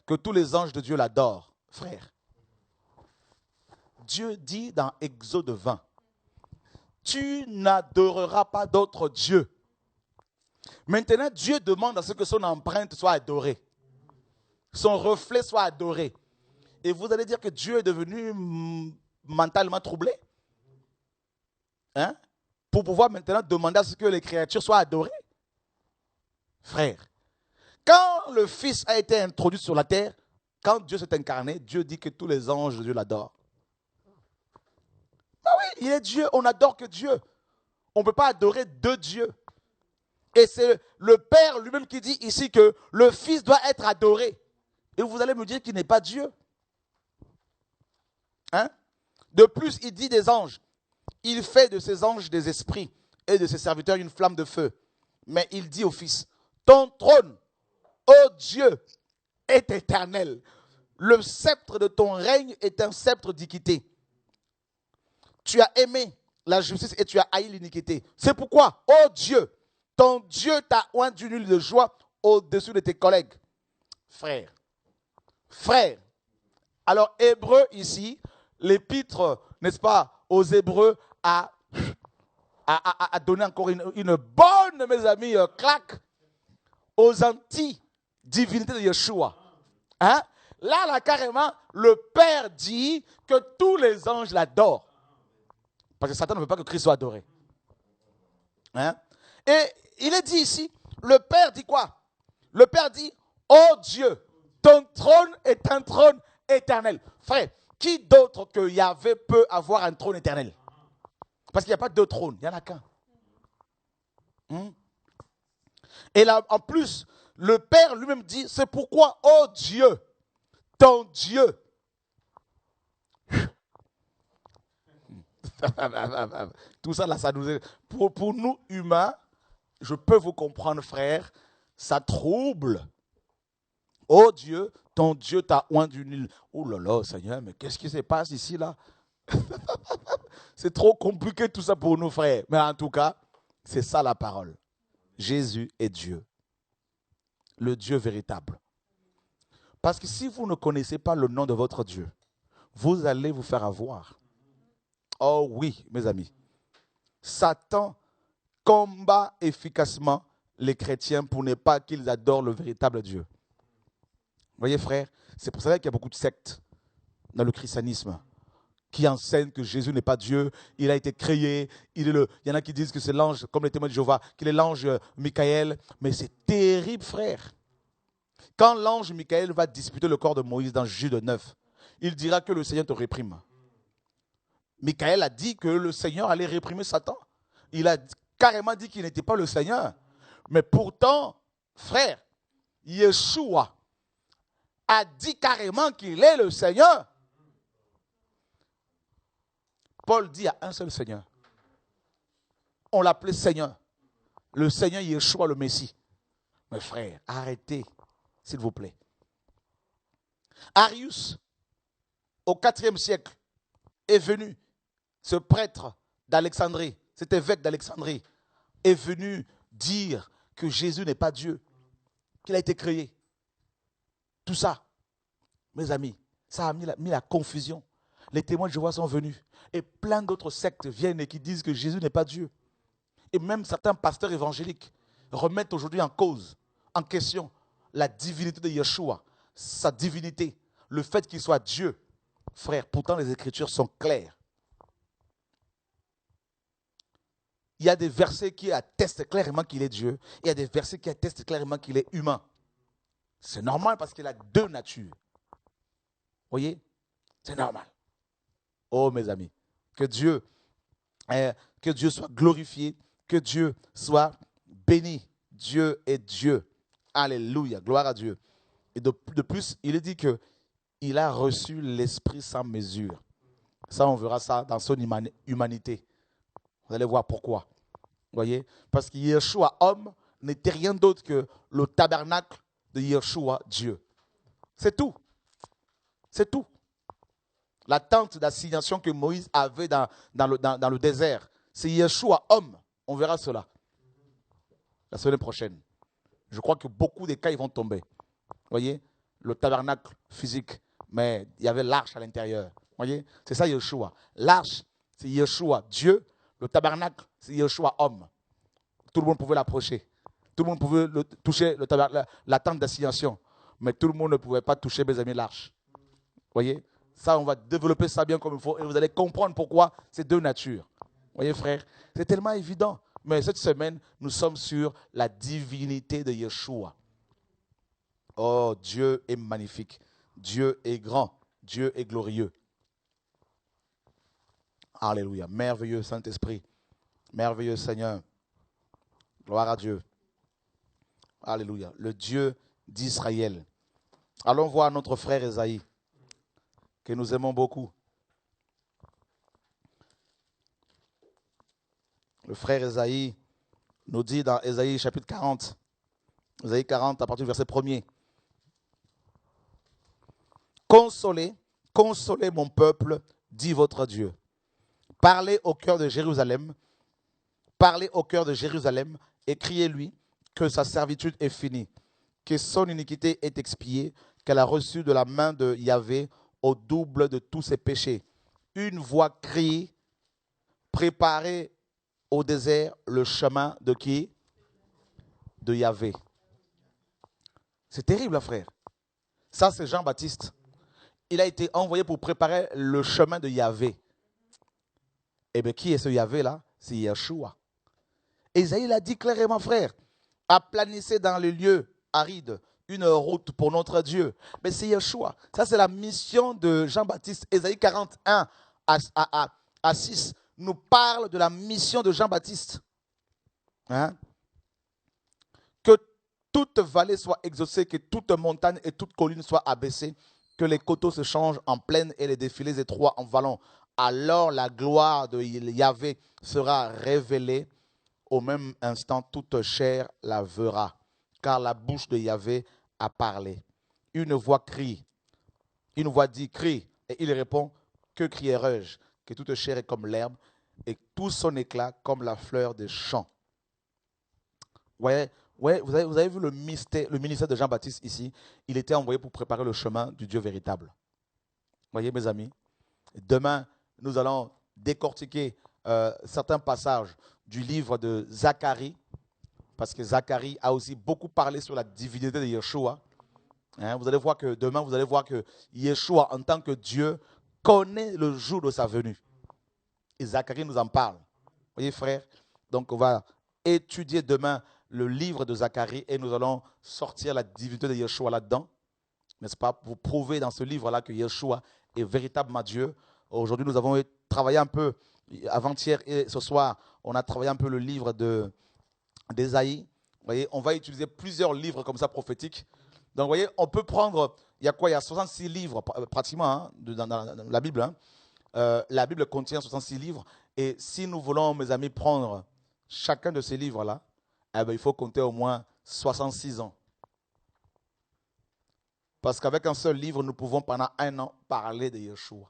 que tous les anges de Dieu l'adorent. Frère, Dieu dit dans Exode 20, tu n'adoreras pas d'autre Dieu. Maintenant, Dieu demande à ce que son empreinte soit adorée. Son reflet soit adoré. Et vous allez dire que Dieu est devenu mentalement troublé, hein, pour pouvoir maintenant demander à ce que les créatures soient adorées. Frère, quand le Fils a été introduit sur la terre, quand Dieu s'est incarné, Dieu dit que tous les anges de Dieu l'adorent. Ah oui, il est Dieu, on n'adore que Dieu. On ne peut pas adorer deux dieux. Et c'est le Père lui-même qui dit ici que le Fils doit être adoré. Et vous allez me dire qu'il n'est pas Dieu. Hein? De plus, il dit des anges. Il fait de ses anges des esprits et de ses serviteurs une flamme de feu. Mais il dit au Fils, ton trône, ô Dieu, est éternel. Le sceptre de ton règne est un sceptre d'équité. Tu as aimé la justice et tu as haï l'iniquité. C'est pourquoi, ô Dieu, ton Dieu t'a oint d'une huile de joie au-dessus de tes collègues. Frère, alors Hébreu ici, l'épître, n'est-ce pas, aux Hébreux a donné encore une bonne, mes amis, claque aux anti-divinités de Yeshua. Hein? Là, carrément, le Père dit que tous les anges l'adorent. Parce que Satan ne veut pas que Christ soit adoré. Hein? Et il est dit ici, le Père dit quoi? Le Père dit, oh Dieu, ton trône est un trône éternel. Frère, qui d'autre que Yahvé peut avoir un trône éternel? Parce qu'il n'y a pas deux trônes, il n'y en a qu'un. Et là, en plus, le Père lui-même dit, c'est pourquoi, oh Dieu, ton Dieu. Tout ça, là, ça nous est... Pour nous, humains, je peux vous comprendre, frère, ça trouble. Oh Dieu, ton Dieu t'a oint d'une île. Oh là là, Seigneur, mais qu'est-ce qui se passe ici, là? C'est trop compliqué tout ça pour nous, frères. Mais en tout cas, c'est ça la parole. Jésus est Dieu. Le Dieu véritable. Parce que si vous ne connaissez pas le nom de votre Dieu, vous allez vous faire avoir. Oh oui, mes amis. Satan combat efficacement les chrétiens pour ne pas qu'ils adorent le véritable Dieu. Vous voyez, frère, c'est pour ça qu'il y a beaucoup de sectes dans le christianisme qui enseignent que Jésus n'est pas Dieu, il a été créé, il y en a qui disent que c'est l'ange, comme les témoins de Jéhovah, qu'il est l'ange Michael, mais c'est terrible, frère. Quand l'ange Michael va disputer le corps de Moïse dans Jude 9, il dira que le Seigneur te réprime. Michael a dit que le Seigneur allait réprimer Satan. Il a carrément dit qu'il n'était pas le Seigneur. Mais pourtant, frère, Yeshua a dit carrément qu'il est le Seigneur. Paul dit à un seul Seigneur. On l'appelait Seigneur. Le Seigneur Yeshua, le Messie. Mais frère, arrêtez, s'il vous plaît. Arius, au IVe siècle, est venu. Ce prêtre d'Alexandrie, cet évêque d'Alexandrie, est venu dire que Jésus n'est pas Dieu, qu'il a été créé. Tout ça, mes amis, ça a mis la confusion. Les témoins de Jéhovah sont venus. Et plein d'autres sectes viennent et qui disent que Jésus n'est pas Dieu. Et même certains pasteurs évangéliques remettent aujourd'hui en cause, en question, la divinité de Yeshua, sa divinité, le fait qu'il soit Dieu. Frère, pourtant les Écritures sont claires. Il y a des versets qui attestent clairement qu'il est Dieu. Il y a des versets qui attestent clairement qu'il est humain. C'est normal parce qu'il a deux natures. Vous voyez? C'est normal. Oh mes amis, que Dieu soit glorifié, que Dieu soit béni. Dieu est Dieu. Alléluia, gloire à Dieu. Et de plus, il est dit qu'il a reçu l'Esprit sans mesure. Ça, on verra ça dans son humanité. Vous allez voir pourquoi. Vous voyez? Parce que Yeshua, homme, n'était rien d'autre que le tabernacle de Yeshua, Dieu. C'est tout. C'est tout. La tente d'assignation que Moïse avait dans le désert, c'est Yeshua, homme. On verra cela la semaine prochaine. Je crois que beaucoup des cas ils vont tomber. Vous voyez? Le tabernacle physique, mais il y avait l'arche à l'intérieur. Vous voyez? C'est ça Yeshua. L'arche, c'est Yeshua, Dieu. Le tabernacle, c'est Yeshua, homme. Tout le monde pouvait l'approcher. Tout le monde pouvait toucher la tente d'assignation. Mais tout le monde ne pouvait pas toucher, mes amis, l'arche. Voyez, ça, on va développer ça bien comme il faut et vous allez comprendre pourquoi c'est deux natures. Voyez, frère, c'est tellement évident. Mais cette semaine, nous sommes sur la divinité de Yeshua. Oh, Dieu est magnifique. Dieu est grand. Dieu est glorieux. Alléluia. Merveilleux Saint-Esprit. Merveilleux Seigneur. Gloire à Dieu. Alléluia. Le Dieu d'Israël. Allons voir notre frère Esaïe, que nous aimons beaucoup. Le frère Esaïe nous dit dans Esaïe chapitre 40, Esaïe 40 à partir du verset 1er. Consolez, consolez mon peuple, dit votre Dieu. Parlez au cœur de Jérusalem, parlez au cœur de Jérusalem et criez-lui que sa servitude est finie, que son iniquité est expiée, qu'elle a reçu de la main de Yahvé au double de tous ses péchés. Une voix crie, préparez au désert le chemin de qui? De Yahvé. C'est terrible, frère. Ça, c'est Jean-Baptiste. Il a été envoyé pour préparer le chemin de Yahvé. Eh bien, qui est ce Yahvé-là? C'est Yeshua. Isaïe l'a dit clairement, frère. Aplanissez dans les lieux arides une route pour notre Dieu. Mais c'est Yeshua. Ça, c'est la mission de Jean-Baptiste. Ésaïe 41 à 6 nous parle de la mission de Jean-Baptiste. Hein? Que toute vallée soit exaucée, que toute montagne et toute colline soient abaissées, que les coteaux se changent en plaine et les défilés étroits en vallons. Alors la gloire de Yahvé sera révélée. Au même instant, toute chair la verra, car la bouche de Yahvé a parlé. Une voix crie, une voix dit, crie, et il répond, que crierai-je? Que toute chair est comme l'herbe, et tout son éclat comme la fleur des champs. Ouais, ouais, vous avez vu le ministère de Jean-Baptiste ici. Il était envoyé pour préparer le chemin du Dieu véritable. Voyez, mes amis, demain, nous allons décortiquer certains passages du livre de Zacharie, parce que Zacharie a aussi beaucoup parlé sur la divinité de Yeshua. Hein, vous allez voir que demain, vous allez voir que Yeshua, en tant que Dieu, connaît le jour de sa venue. Et Zacharie nous en parle. Vous voyez, frère? Donc, on va étudier demain le livre de Zacharie et nous allons sortir la divinité de Yeshua là-dedans. N'est-ce pas? Pour prouver dans ce livre-là que Yeshua est véritablement Dieu. Aujourd'hui, nous avons travaillé un peu, avant-hier et ce soir, on a travaillé un peu le livre d'Ésaïe. Vous voyez, on va utiliser plusieurs livres comme ça prophétiques. Donc, vous voyez, on peut prendre, il y a quoi? Il y a 66 livres pratiquement hein, dans la Bible. Hein. La Bible contient 66 livres. Et si nous voulons, mes amis, prendre chacun de ces livres-là, eh bien, il faut compter au moins 66 ans. Parce qu'avec un seul livre, nous pouvons pendant un an parler de Yeshua.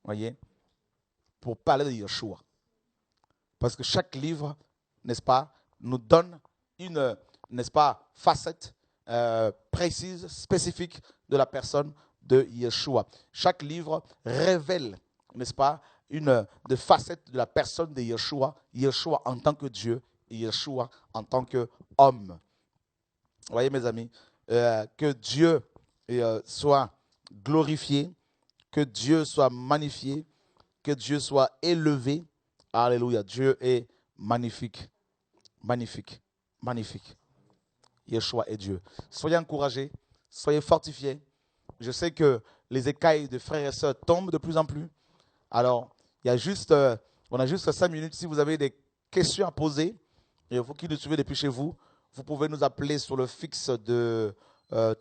Voyez? Pour parler de Yeshua. Parce que chaque livre, n'est-ce pas, nous donne une, n'est-ce pas, facette précise, spécifique de la personne de Yeshua. Chaque livre révèle, n'est-ce pas, une des facettes de la personne de Yeshua, Yeshua en tant que Dieu et Yeshua en tant qu'homme. Vous voyez, mes amis, que Dieu soit glorifié, que Dieu soit magnifié, que Dieu soit élevé. Alléluia. Dieu est magnifique. Magnifique. Magnifique. Yeshua est Dieu. Soyez encouragés. Soyez fortifiés. Je sais que les écailles de frères et sœurs tombent de plus en plus. Alors, il y a juste, on a juste 5 minutes. Si vous avez des questions à poser, et vous qui nous suivez depuis chez vous, vous pouvez nous appeler sur le fixe de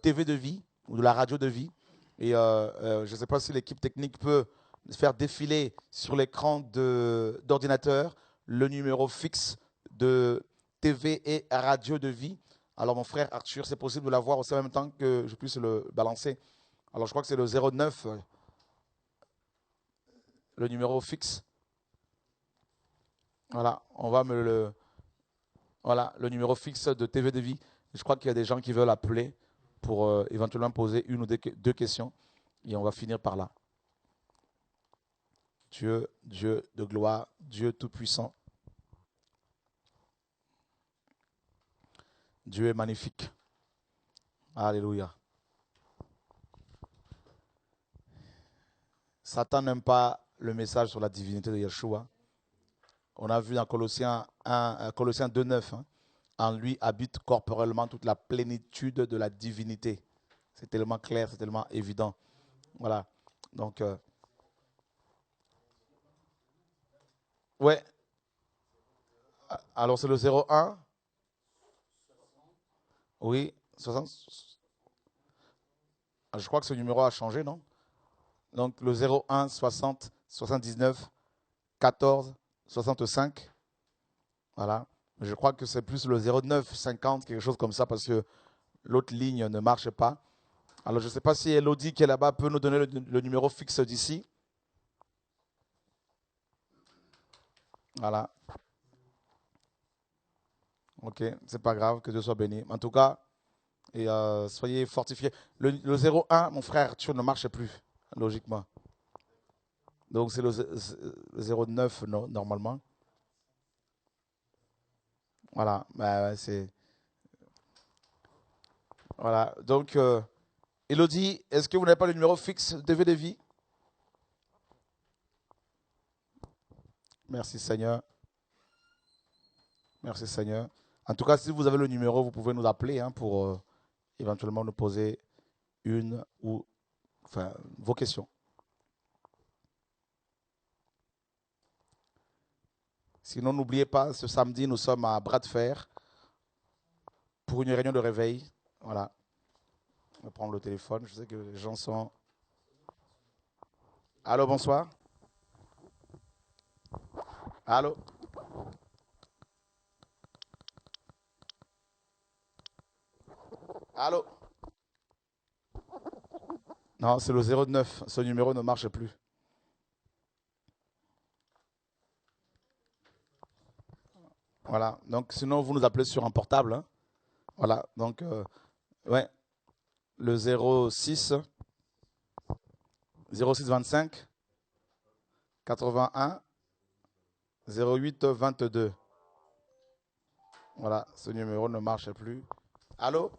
TV de vie ou de la radio de vie. Et je ne sais pas si l'équipe technique peut faire défiler sur l'écran d'ordinateur le numéro fixe de TV et radio de vie. Alors mon frère Arthur, c'est possible de l'avoir aussi en même temps que je puisse le balancer. Alors je crois que c'est le 09, le numéro fixe. Voilà, on va me le... Voilà, le numéro fixe de TV de vie. Je crois qu'il y a des gens qui veulent appeler pour éventuellement poser une ou deux questions. Et on va finir par là. Dieu, Dieu de gloire, Dieu tout-puissant. Dieu est magnifique. Alléluia. Satan n'aime pas le message sur la divinité de Yeshua. On a vu dans Colossiens 1, Colossiens 2,9, hein, en lui habite corporellement toute la plénitude de la divinité. C'est tellement clair, c'est tellement évident. Voilà. Donc, ouais. Alors, c'est le 01. Oui. 60. Je crois que ce numéro a changé, non? Donc, le 01 60 79 14 65. Voilà. Je crois que c'est plus le 09 50, quelque chose comme ça, parce que l'autre ligne ne marche pas. Alors, je ne sais pas si Elodie qui est là-bas peut nous donner le numéro fixe d'ici. Voilà. Ok, c'est pas grave, que Dieu soit béni. En tout cas, et, soyez fortifiés. Le 01, mon frère, tu ne marche plus, logiquement. Donc, c'est le 09, non, normalement. Voilà. Bah, c'est... Voilà. Donc, Elodie, est-ce que vous n'avez pas le numéro fixe de VDV? Merci Seigneur. Merci Seigneur. En tout cas, si vous avez le numéro, vous pouvez nous appeler, hein, pour éventuellement nous poser une ou enfin vos questions. Sinon, n'oubliez pas, ce samedi, nous sommes à Bras de Fer pour une réunion de réveil. Voilà. On va prendre le téléphone. Je sais que les gens sont... Allô, bonsoir. Allô. Allô. Non, c'est le 09. Ce numéro ne marche plus. Voilà. Donc, sinon, vous nous appelez sur un portable, hein. Voilà. Donc, ouais. Le 06 25 81 08 22. Voilà. Ce numéro ne marche plus. Allô.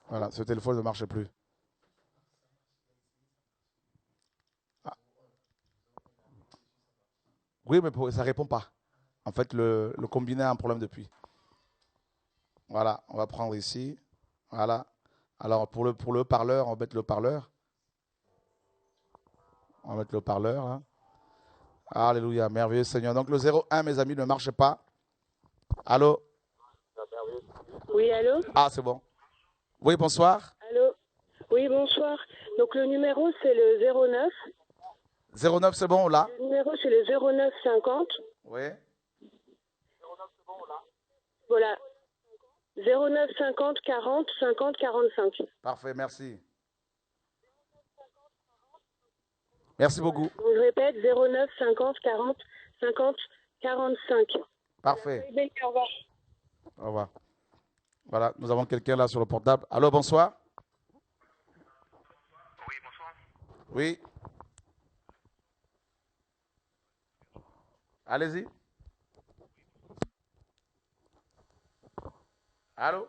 Voilà. Ce téléphone ne marche plus. Ah, oui, mais ça ne répond pas. En fait, le combiné a un problème depuis. Voilà, on va prendre ici. Voilà. Alors, pour le parleur, on va mettre le parleur. On va mettre le parleur, hein. Alléluia, merveilleux Seigneur. Donc, le 01, mes amis, ne marche pas. Allô? Oui, allô? Ah, c'est bon. Oui, bonsoir. Allô? Oui, bonsoir. Donc, le numéro, c'est le 09. 09, c'est bon, là? Le numéro, c'est le 09 50. Oui. Voilà. 09 50 40 50 45. Parfait, merci. Merci beaucoup. Donc, je répète, 09 50 40 50 45. Parfait. Au revoir. Au revoir. Voilà, nous avons quelqu'un là sur le portable. Allô, bonsoir. Oui, bonsoir. Oui. Allez-y. Allô?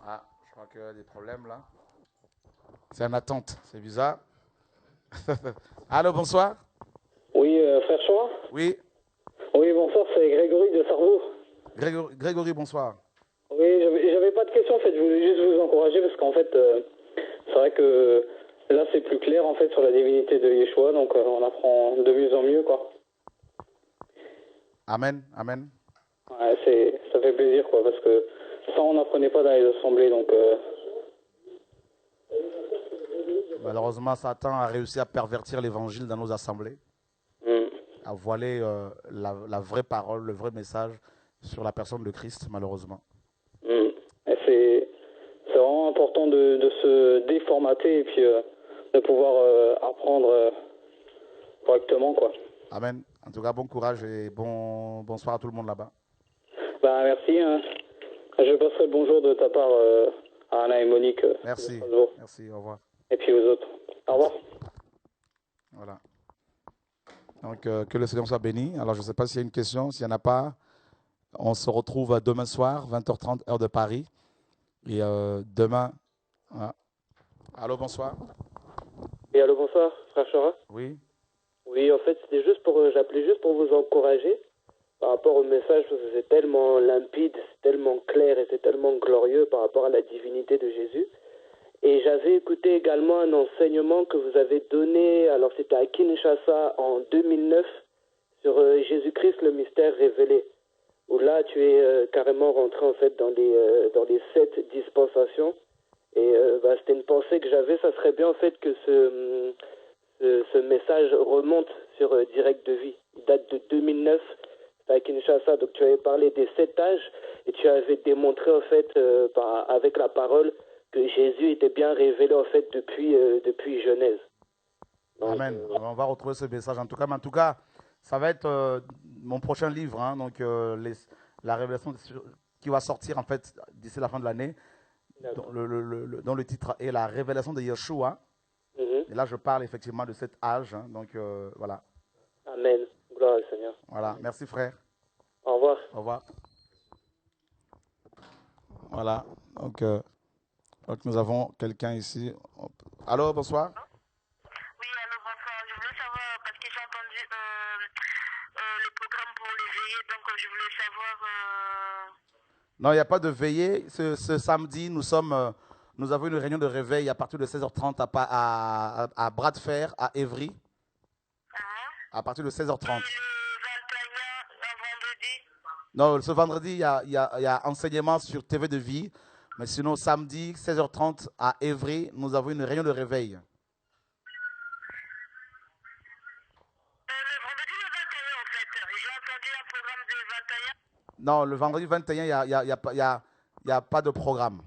Ah, je crois qu'il y a des problèmes là. C'est en attente, c'est bizarre. Allô, bonsoir. Oui, frère Choix. Oui. Oui, bonsoir, c'est Grégory de Sarzeau. Grégory, bonsoir. Oui, j'avais pas de question en fait, je voulais juste vous encourager parce qu'en fait, c'est vrai que là c'est plus clair en fait sur la divinité de Yeshua, donc on apprend de mieux en mieux quoi. Amen, amen. Ouais, ça fait plaisir quoi, parce que ça on n'apprenait pas dans les assemblées, donc... Malheureusement, Satan a réussi à pervertir l'évangile dans nos assemblées, à voiler la vraie parole, le vrai message sur la personne de Christ, malheureusement. Et c'est vraiment important de se déformater et puis de pouvoir apprendre correctement quoi. Amen. En tout cas, bon courage et bonsoir à tout le monde là-bas. Bah merci. Hein. Je passerai le bonjour de ta part à Anna et Monique. Merci. Merci, au revoir. Et puis aux autres. Au revoir. Voilà. Donc, que le Seigneur soit béni. Alors, je ne sais pas s'il y a une question. S'il n'y en a pas, On se retrouve demain soir, 20h30, heure de Paris. Et demain... Voilà. Allô, bonsoir. Et allô, bonsoir, frère Chora. Oui. Oui, en fait, c'était juste pour, j'appelais juste pour vous encourager par rapport au message, parce que c'est tellement limpide, c'est tellement clair et c'est tellement glorieux par rapport à la divinité de Jésus. Et j'avais écouté également un enseignement que vous avez donné, alors c'était à Kinshasa en 2009, sur Jésus-Christ, le mystère révélé, où là tu es carrément rentré en fait dans les 7 dispensations. Et c'était une pensée que j'avais, ça serait bien en fait que ce message remonte sur Direct de Vie. Il date de 2009, c'était à Kinshasa, donc tu avais parlé des 7 âges et tu avais démontré en fait avec la parole que Jésus était bien révélé en fait depuis Genèse. Donc, Amen. On va retrouver ce message en tout cas. Mais en tout cas, ça va être mon prochain livre. Hein, donc, la révélation qui va sortir en fait d'ici la fin de l'année. Dont le titre est La révélation de Yeshua. Et là, je parle effectivement de cet âge. Hein, donc, voilà. Amen. Gloire au Seigneur. Voilà. Merci, frère. Au revoir. Au revoir. Voilà. Donc nous avons quelqu'un ici. Allô, bonsoir. Oui, allô, bonsoir. Je voulais savoir, parce que j'ai entendu le programme pour les veillées, donc je voulais savoir... Non, il n'y a pas de veillée. Ce samedi, nous avons une réunion de réveil à partir de 16h30 à Bras de Fer, à Évry. À partir de 16h30. Et le 21, un vendredi? Non, ce vendredi, il y a enseignement sur TV de Vie. Mais sinon, samedi, 16h30 à Évry, nous avons une réunion de réveil. Le vendredi le 21, en fait. J'ai entendu un programme de 21. Non, le vendredi 21, il n'y a pas de programme.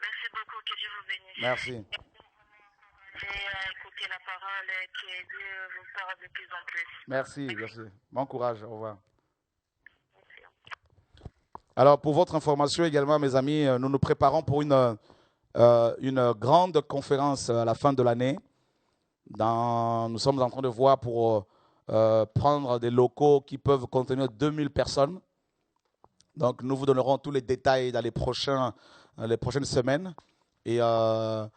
Merci beaucoup, que Dieu vous bénisse. Merci. J'ai écouté la parole et que Dieu vous parle de plus en plus. Merci, merci. Bon courage, au revoir. Alors, pour votre information également, mes amis, nous nous préparons pour une grande conférence à la fin de l'année. Nous sommes en train de voir pour prendre des locaux qui peuvent contenir 2000 personnes. Donc, nous vous donnerons tous les détails dans les prochaines semaines et en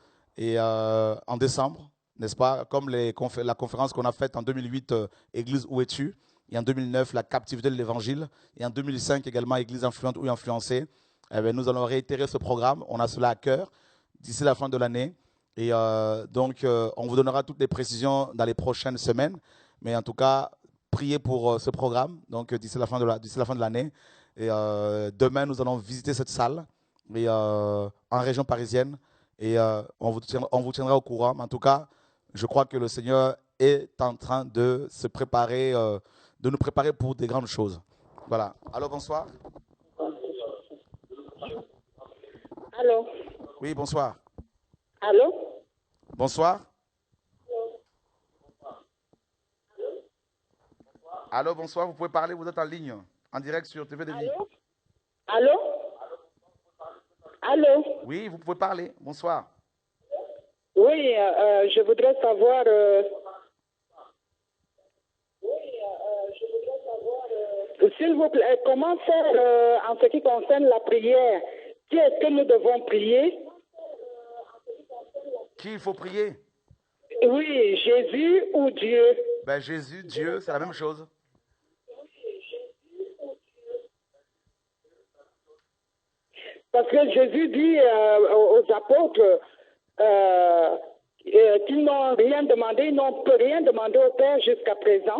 décembre, n'est-ce pas? Comme la conférence qu'on a faite en 2008, Église où es-tu? Et en 2009, la captivité de l'évangile. Et en 2005 également, Église influente ou influencée. Eh bien, nous allons réitérer ce programme. On a cela à cœur d'ici la fin de l'année. Et donc, on vous donnera toutes les précisions dans les prochaines semaines. Mais en tout cas, priez pour ce programme donc d'ici la fin de l'année. Et demain, nous allons visiter cette salle en région parisienne. Et on vous tiendra au courant. Mais en tout cas, je crois que le Seigneur est en train de se préparer, de nous préparer pour des grandes choses. Voilà. Allô, bonsoir. Allô? Oui, bonsoir. Allô? Bonsoir. Allô, bonsoir. Vous pouvez parler, vous êtes en ligne, en direct sur TV de Vie. Allô? Allô? Oui, vous pouvez parler. Bonsoir. Oui, je voudrais savoir... S'il vous plaît, comment faire en ce qui concerne la prière? Qui est-ce que nous devons prier? Qui il faut prier? Oui, Jésus ou Dieu? Ben, Jésus, Dieu, c'est la même chose. Parce que Jésus dit aux apôtres qu'ils n'ont rien demandé, ils n'ont rien demandé au Père jusqu'à présent.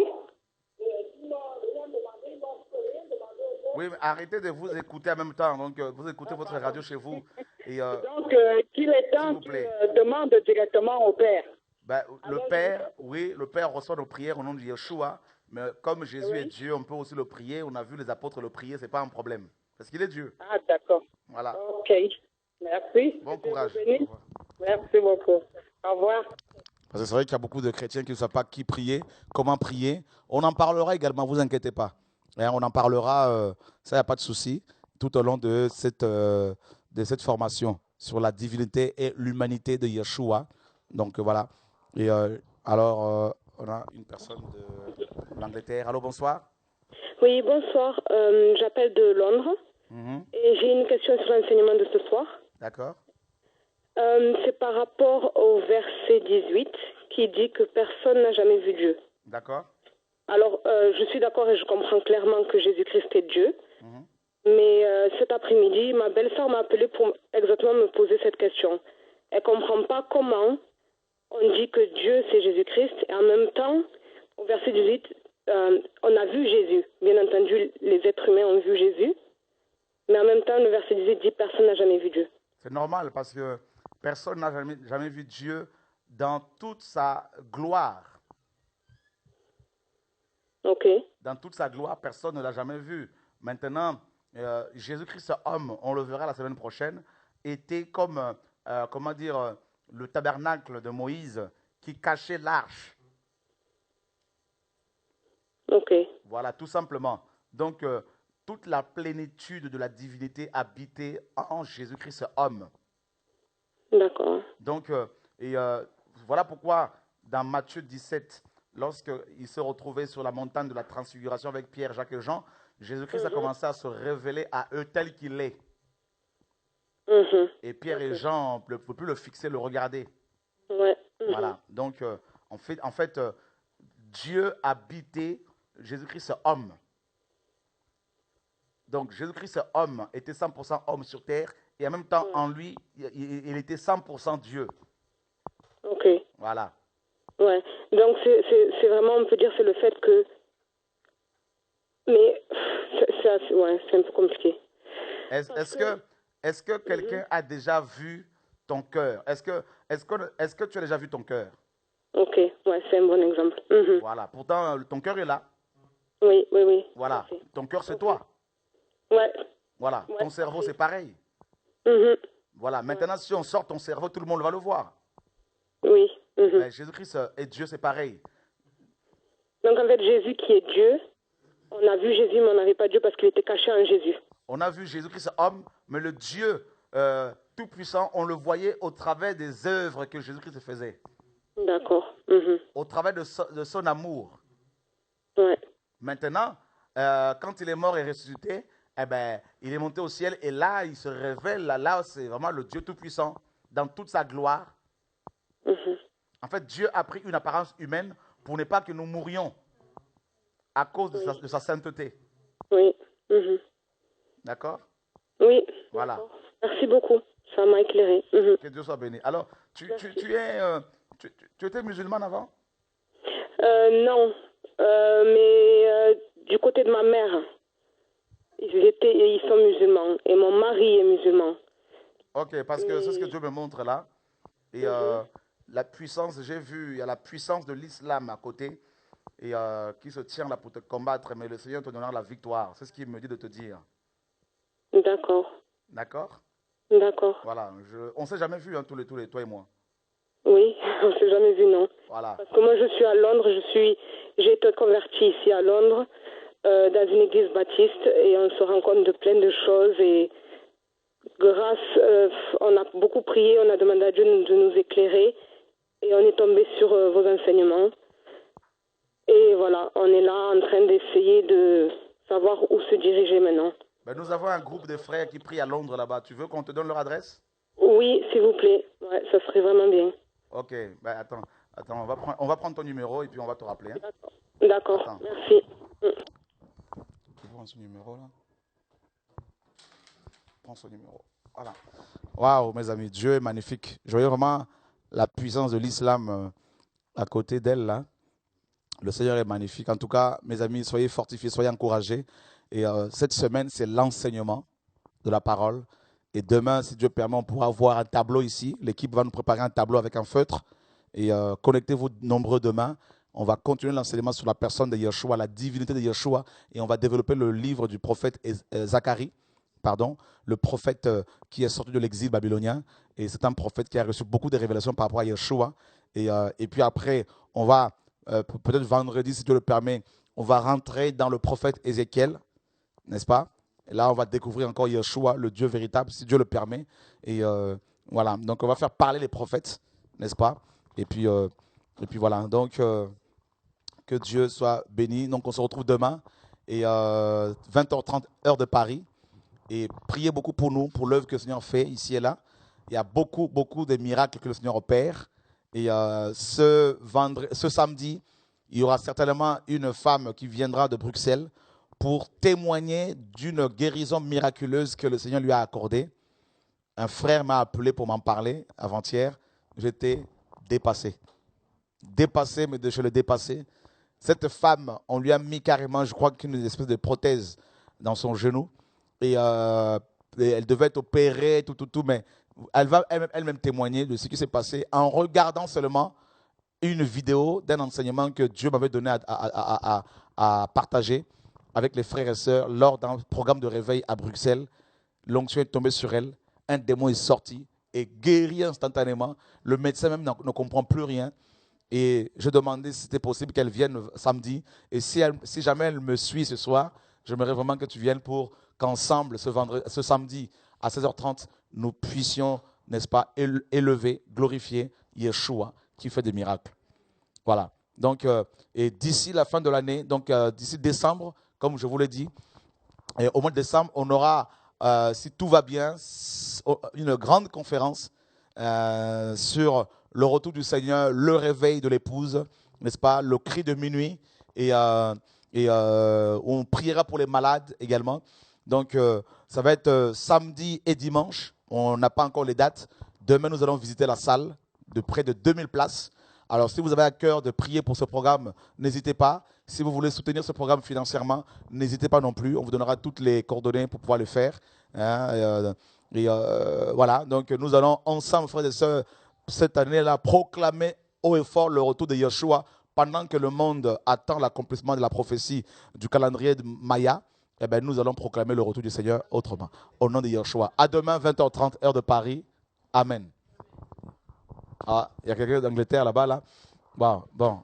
Oui, mais arrêtez de vous écouter en même temps. Donc, vous écoutez votre radio chez vous. Et, donc, qu'il est temps qu'il demande directement au Père. Ben, le Père, oui, le Père reçoit nos prières au nom de Yeshua. Mais comme Jésus est Dieu, on peut aussi le prier. On a vu les apôtres le prier, ce n'est pas un problème. Parce qu'il est Dieu. Ah, d'accord. Voilà. Ok. Merci. Bon courage. Merci beaucoup. Au revoir. Parce que c'est vrai qu'il y a beaucoup de chrétiens qui ne savent pas qui prier, comment prier. On en parlera également, vous inquiétez pas. Et on en parlera, ça, il n'y a pas de souci, tout au long de cette formation sur la divinité et l'humanité de Yeshua. Donc voilà. Et alors, on a une personne de l'Angleterre. Allô, bonsoir. Oui, bonsoir. J'appelle de Londres et j'ai une question sur l'enseignement de ce soir. D'accord. C'est par rapport au verset 18 qui dit que personne n'a jamais vu Dieu. D'accord. Alors, je suis d'accord et je comprends clairement que Jésus-Christ est Dieu. Mais cet après-midi, ma belle-sœur m'a appelé pour exactement me poser cette question. Elle ne comprend pas comment on dit que Dieu, c'est Jésus-Christ, et en même temps, au verset 18, on a vu Jésus. Bien entendu, les êtres humains ont vu Jésus, mais en même temps, le verset 18 dit « personne n'a jamais vu Dieu ». C'est normal parce que personne n'a jamais vu Dieu dans toute sa gloire. Ok. Dans toute sa gloire, personne ne l'a jamais vu. Maintenant, Jésus-Christ, homme, on le verra la semaine prochaine, était comme, comment dire, le tabernacle de Moïse qui cachait l'arche. Ok. Voilà, tout simplement. Donc, toute la plénitude de la divinité habitait en Jésus-Christ, homme. D'accord. Donc, voilà pourquoi dans Matthieu 17, lorsqu'il se retrouvait sur la montagne de la transfiguration avec Pierre, Jacques et Jean, Jésus-Christ a commencé à se révéler à eux tel qu'il est. Et Pierre et Jean ne pouvaient plus le fixer, le regarder. Ouais. Voilà. Donc, en fait, Dieu habitait Jésus-Christ homme. Donc, Jésus-Christ homme était 100% homme sur terre et en même temps, en lui, il était 100% Dieu. Ok. Voilà. Ouais. Donc, c'est vraiment, on peut dire, c'est le fait que... Mais c'est un peu compliqué. Est-ce que quelqu'un a déjà vu ton cœur? Est-ce que tu as déjà vu ton cœur? Ok, ouais, c'est un bon exemple. Voilà. Pourtant, ton cœur est là. Oui. Voilà. Merci. Ton cœur, c'est toi. Ouais. Voilà. Ouais, ton cerveau, c'est pareil. Voilà. Maintenant, si on sort ton cerveau, tout le monde va le voir. Oui. Mais Jésus-Christ et Dieu, c'est pareil. Donc, en fait, Jésus qui est Dieu, on a vu Jésus, mais on n'avait pas Dieu parce qu'il était caché en Jésus. On a vu Jésus-Christ homme, mais le Dieu tout-puissant, on le voyait au travers des œuvres que Jésus-Christ faisait. D'accord. Au travers de son amour. Ouais. Maintenant, quand il est mort et ressuscité, eh ben, il est monté au ciel et là, il se révèle. Là, c'est vraiment le Dieu tout-puissant dans toute sa gloire. En fait, Dieu a pris une apparence humaine pour ne pas que nous mourions à cause de sa sainteté. Oui. D'accord? Oui. Voilà. Merci beaucoup. Ça m'a éclairé. Que Dieu soit béni. Alors, tu étais musulmane avant? Non. Mais du côté de ma mère, ils sont musulmans. Et mon mari est musulman. Ok, parce que c'est ce que Dieu me montre là. Et la puissance, j'ai vu, il y a la puissance de l'islam à côté et qui se tient là pour te combattre, mais le Seigneur te donnera la victoire. C'est ce qu'il me dit de te dire. D'accord. D'accord? D'accord. Voilà, on ne s'est jamais vu, hein, tous les, toi et moi. Oui, on ne s'est jamais vu, non. Voilà. Parce que moi, je suis à Londres, j'ai été convertie ici à Londres, dans une église baptiste, et on se rend compte de plein de choses, et on a beaucoup prié, on a demandé à Dieu de nous éclairer, et on est tombé sur vos enseignements. Et voilà, on est là en train d'essayer de savoir où se diriger maintenant. Ben, nous avons un groupe de frères qui prient à Londres là-bas. Tu veux qu'on te donne leur adresse? Oui, s'il vous plaît. Ouais, ça serait vraiment bien. Ok, ben, attends, on va prendre ton numéro et puis on va te rappeler. Hein? D'accord, merci. Tu prends son numéro là? Prends son numéro. Voilà. Waouh, mes amis, Dieu est magnifique. Je voyais vraiment la puissance de l'islam à côté d'elle là. Le Seigneur est magnifique. En tout cas, mes amis, soyez fortifiés, soyez encouragés. Et cette semaine, c'est l'enseignement de la parole. Et demain, si Dieu permet, on pourra voir un tableau ici. L'équipe va nous préparer un tableau avec un feutre. Et connectez-vous nombreux demain. On va continuer l'enseignement sur la personne de Yeshua, la divinité de Yeshua. Et on va développer le livre du prophète Zacharie, le prophète qui est sorti de l'exil babylonien. Et c'est un prophète qui a reçu beaucoup de révélations par rapport à Yeshua. Et puis après, on va, peut-être vendredi, si Dieu le permet, on va rentrer dans le prophète Ézéchiel, n'est-ce pas? Et là, on va découvrir encore Yeshua, le Dieu véritable, si Dieu le permet. Et voilà, donc on va faire parler les prophètes, n'est-ce pas? Et puis voilà, donc que Dieu soit béni. Donc on se retrouve demain. et 20h30 heure de Paris. Et priez beaucoup pour nous, pour l'œuvre que le Seigneur fait ici et là. Il y a beaucoup de miracles que le Seigneur opère. Et ce samedi, il y aura certainement une femme qui viendra de Bruxelles pour témoigner d'une guérison miraculeuse que le Seigneur lui a accordée. Un frère m'a appelé pour m'en parler avant-hier. J'étais dépassé. Dépassé, mais de chez le dépassé. Cette femme, on lui a mis carrément, je crois qu'une espèce de prothèse dans son genou. Et elle devait être opérée, tout, mais elle va elle-même témoigner de ce qui s'est passé en regardant seulement une vidéo d'un enseignement que Dieu m'avait donné à partager avec les frères et sœurs lors d'un programme de réveil à Bruxelles. L'onction est tombée sur elle, un démon est sorti et guéri instantanément. Le médecin même ne comprend plus rien. Et je demandais si c'était possible qu'elle vienne samedi. Et si jamais elle me suit ce soir, j'aimerais vraiment que tu viennes pour qu'ensemble, ce samedi à 16h30, nous puissions, n'est-ce pas, élever, glorifier Yeshua qui fait des miracles. Voilà. Donc, et d'ici la fin de l'année, donc d'ici décembre, comme je vous l'ai dit, et au mois de décembre, on aura, si tout va bien, une grande conférence sur le retour du Seigneur, le réveil de l'épouse, n'est-ce pas, le cri de minuit, et on priera pour les malades également. Donc, ça va être samedi et dimanche. On n'a pas encore les dates. Demain, nous allons visiter la salle de près de 2000 places. Alors, si vous avez à cœur de prier pour ce programme, n'hésitez pas. Si vous voulez soutenir ce programme financièrement, n'hésitez pas non plus. On vous donnera toutes les coordonnées pour pouvoir le faire. Voilà. Donc, nous allons ensemble, frères et sœurs, cette année-là, proclamer haut et fort le retour de Yeshua pendant que le monde attend l'accomplissement de la prophétie du calendrier de Maya. Eh bien, nous allons proclamer le retour du Seigneur autrement. Au nom de Yeshua. À demain, 20h30, heure de Paris. Amen. Ah, il y a quelqu'un d'Angleterre là-bas, là. Bon.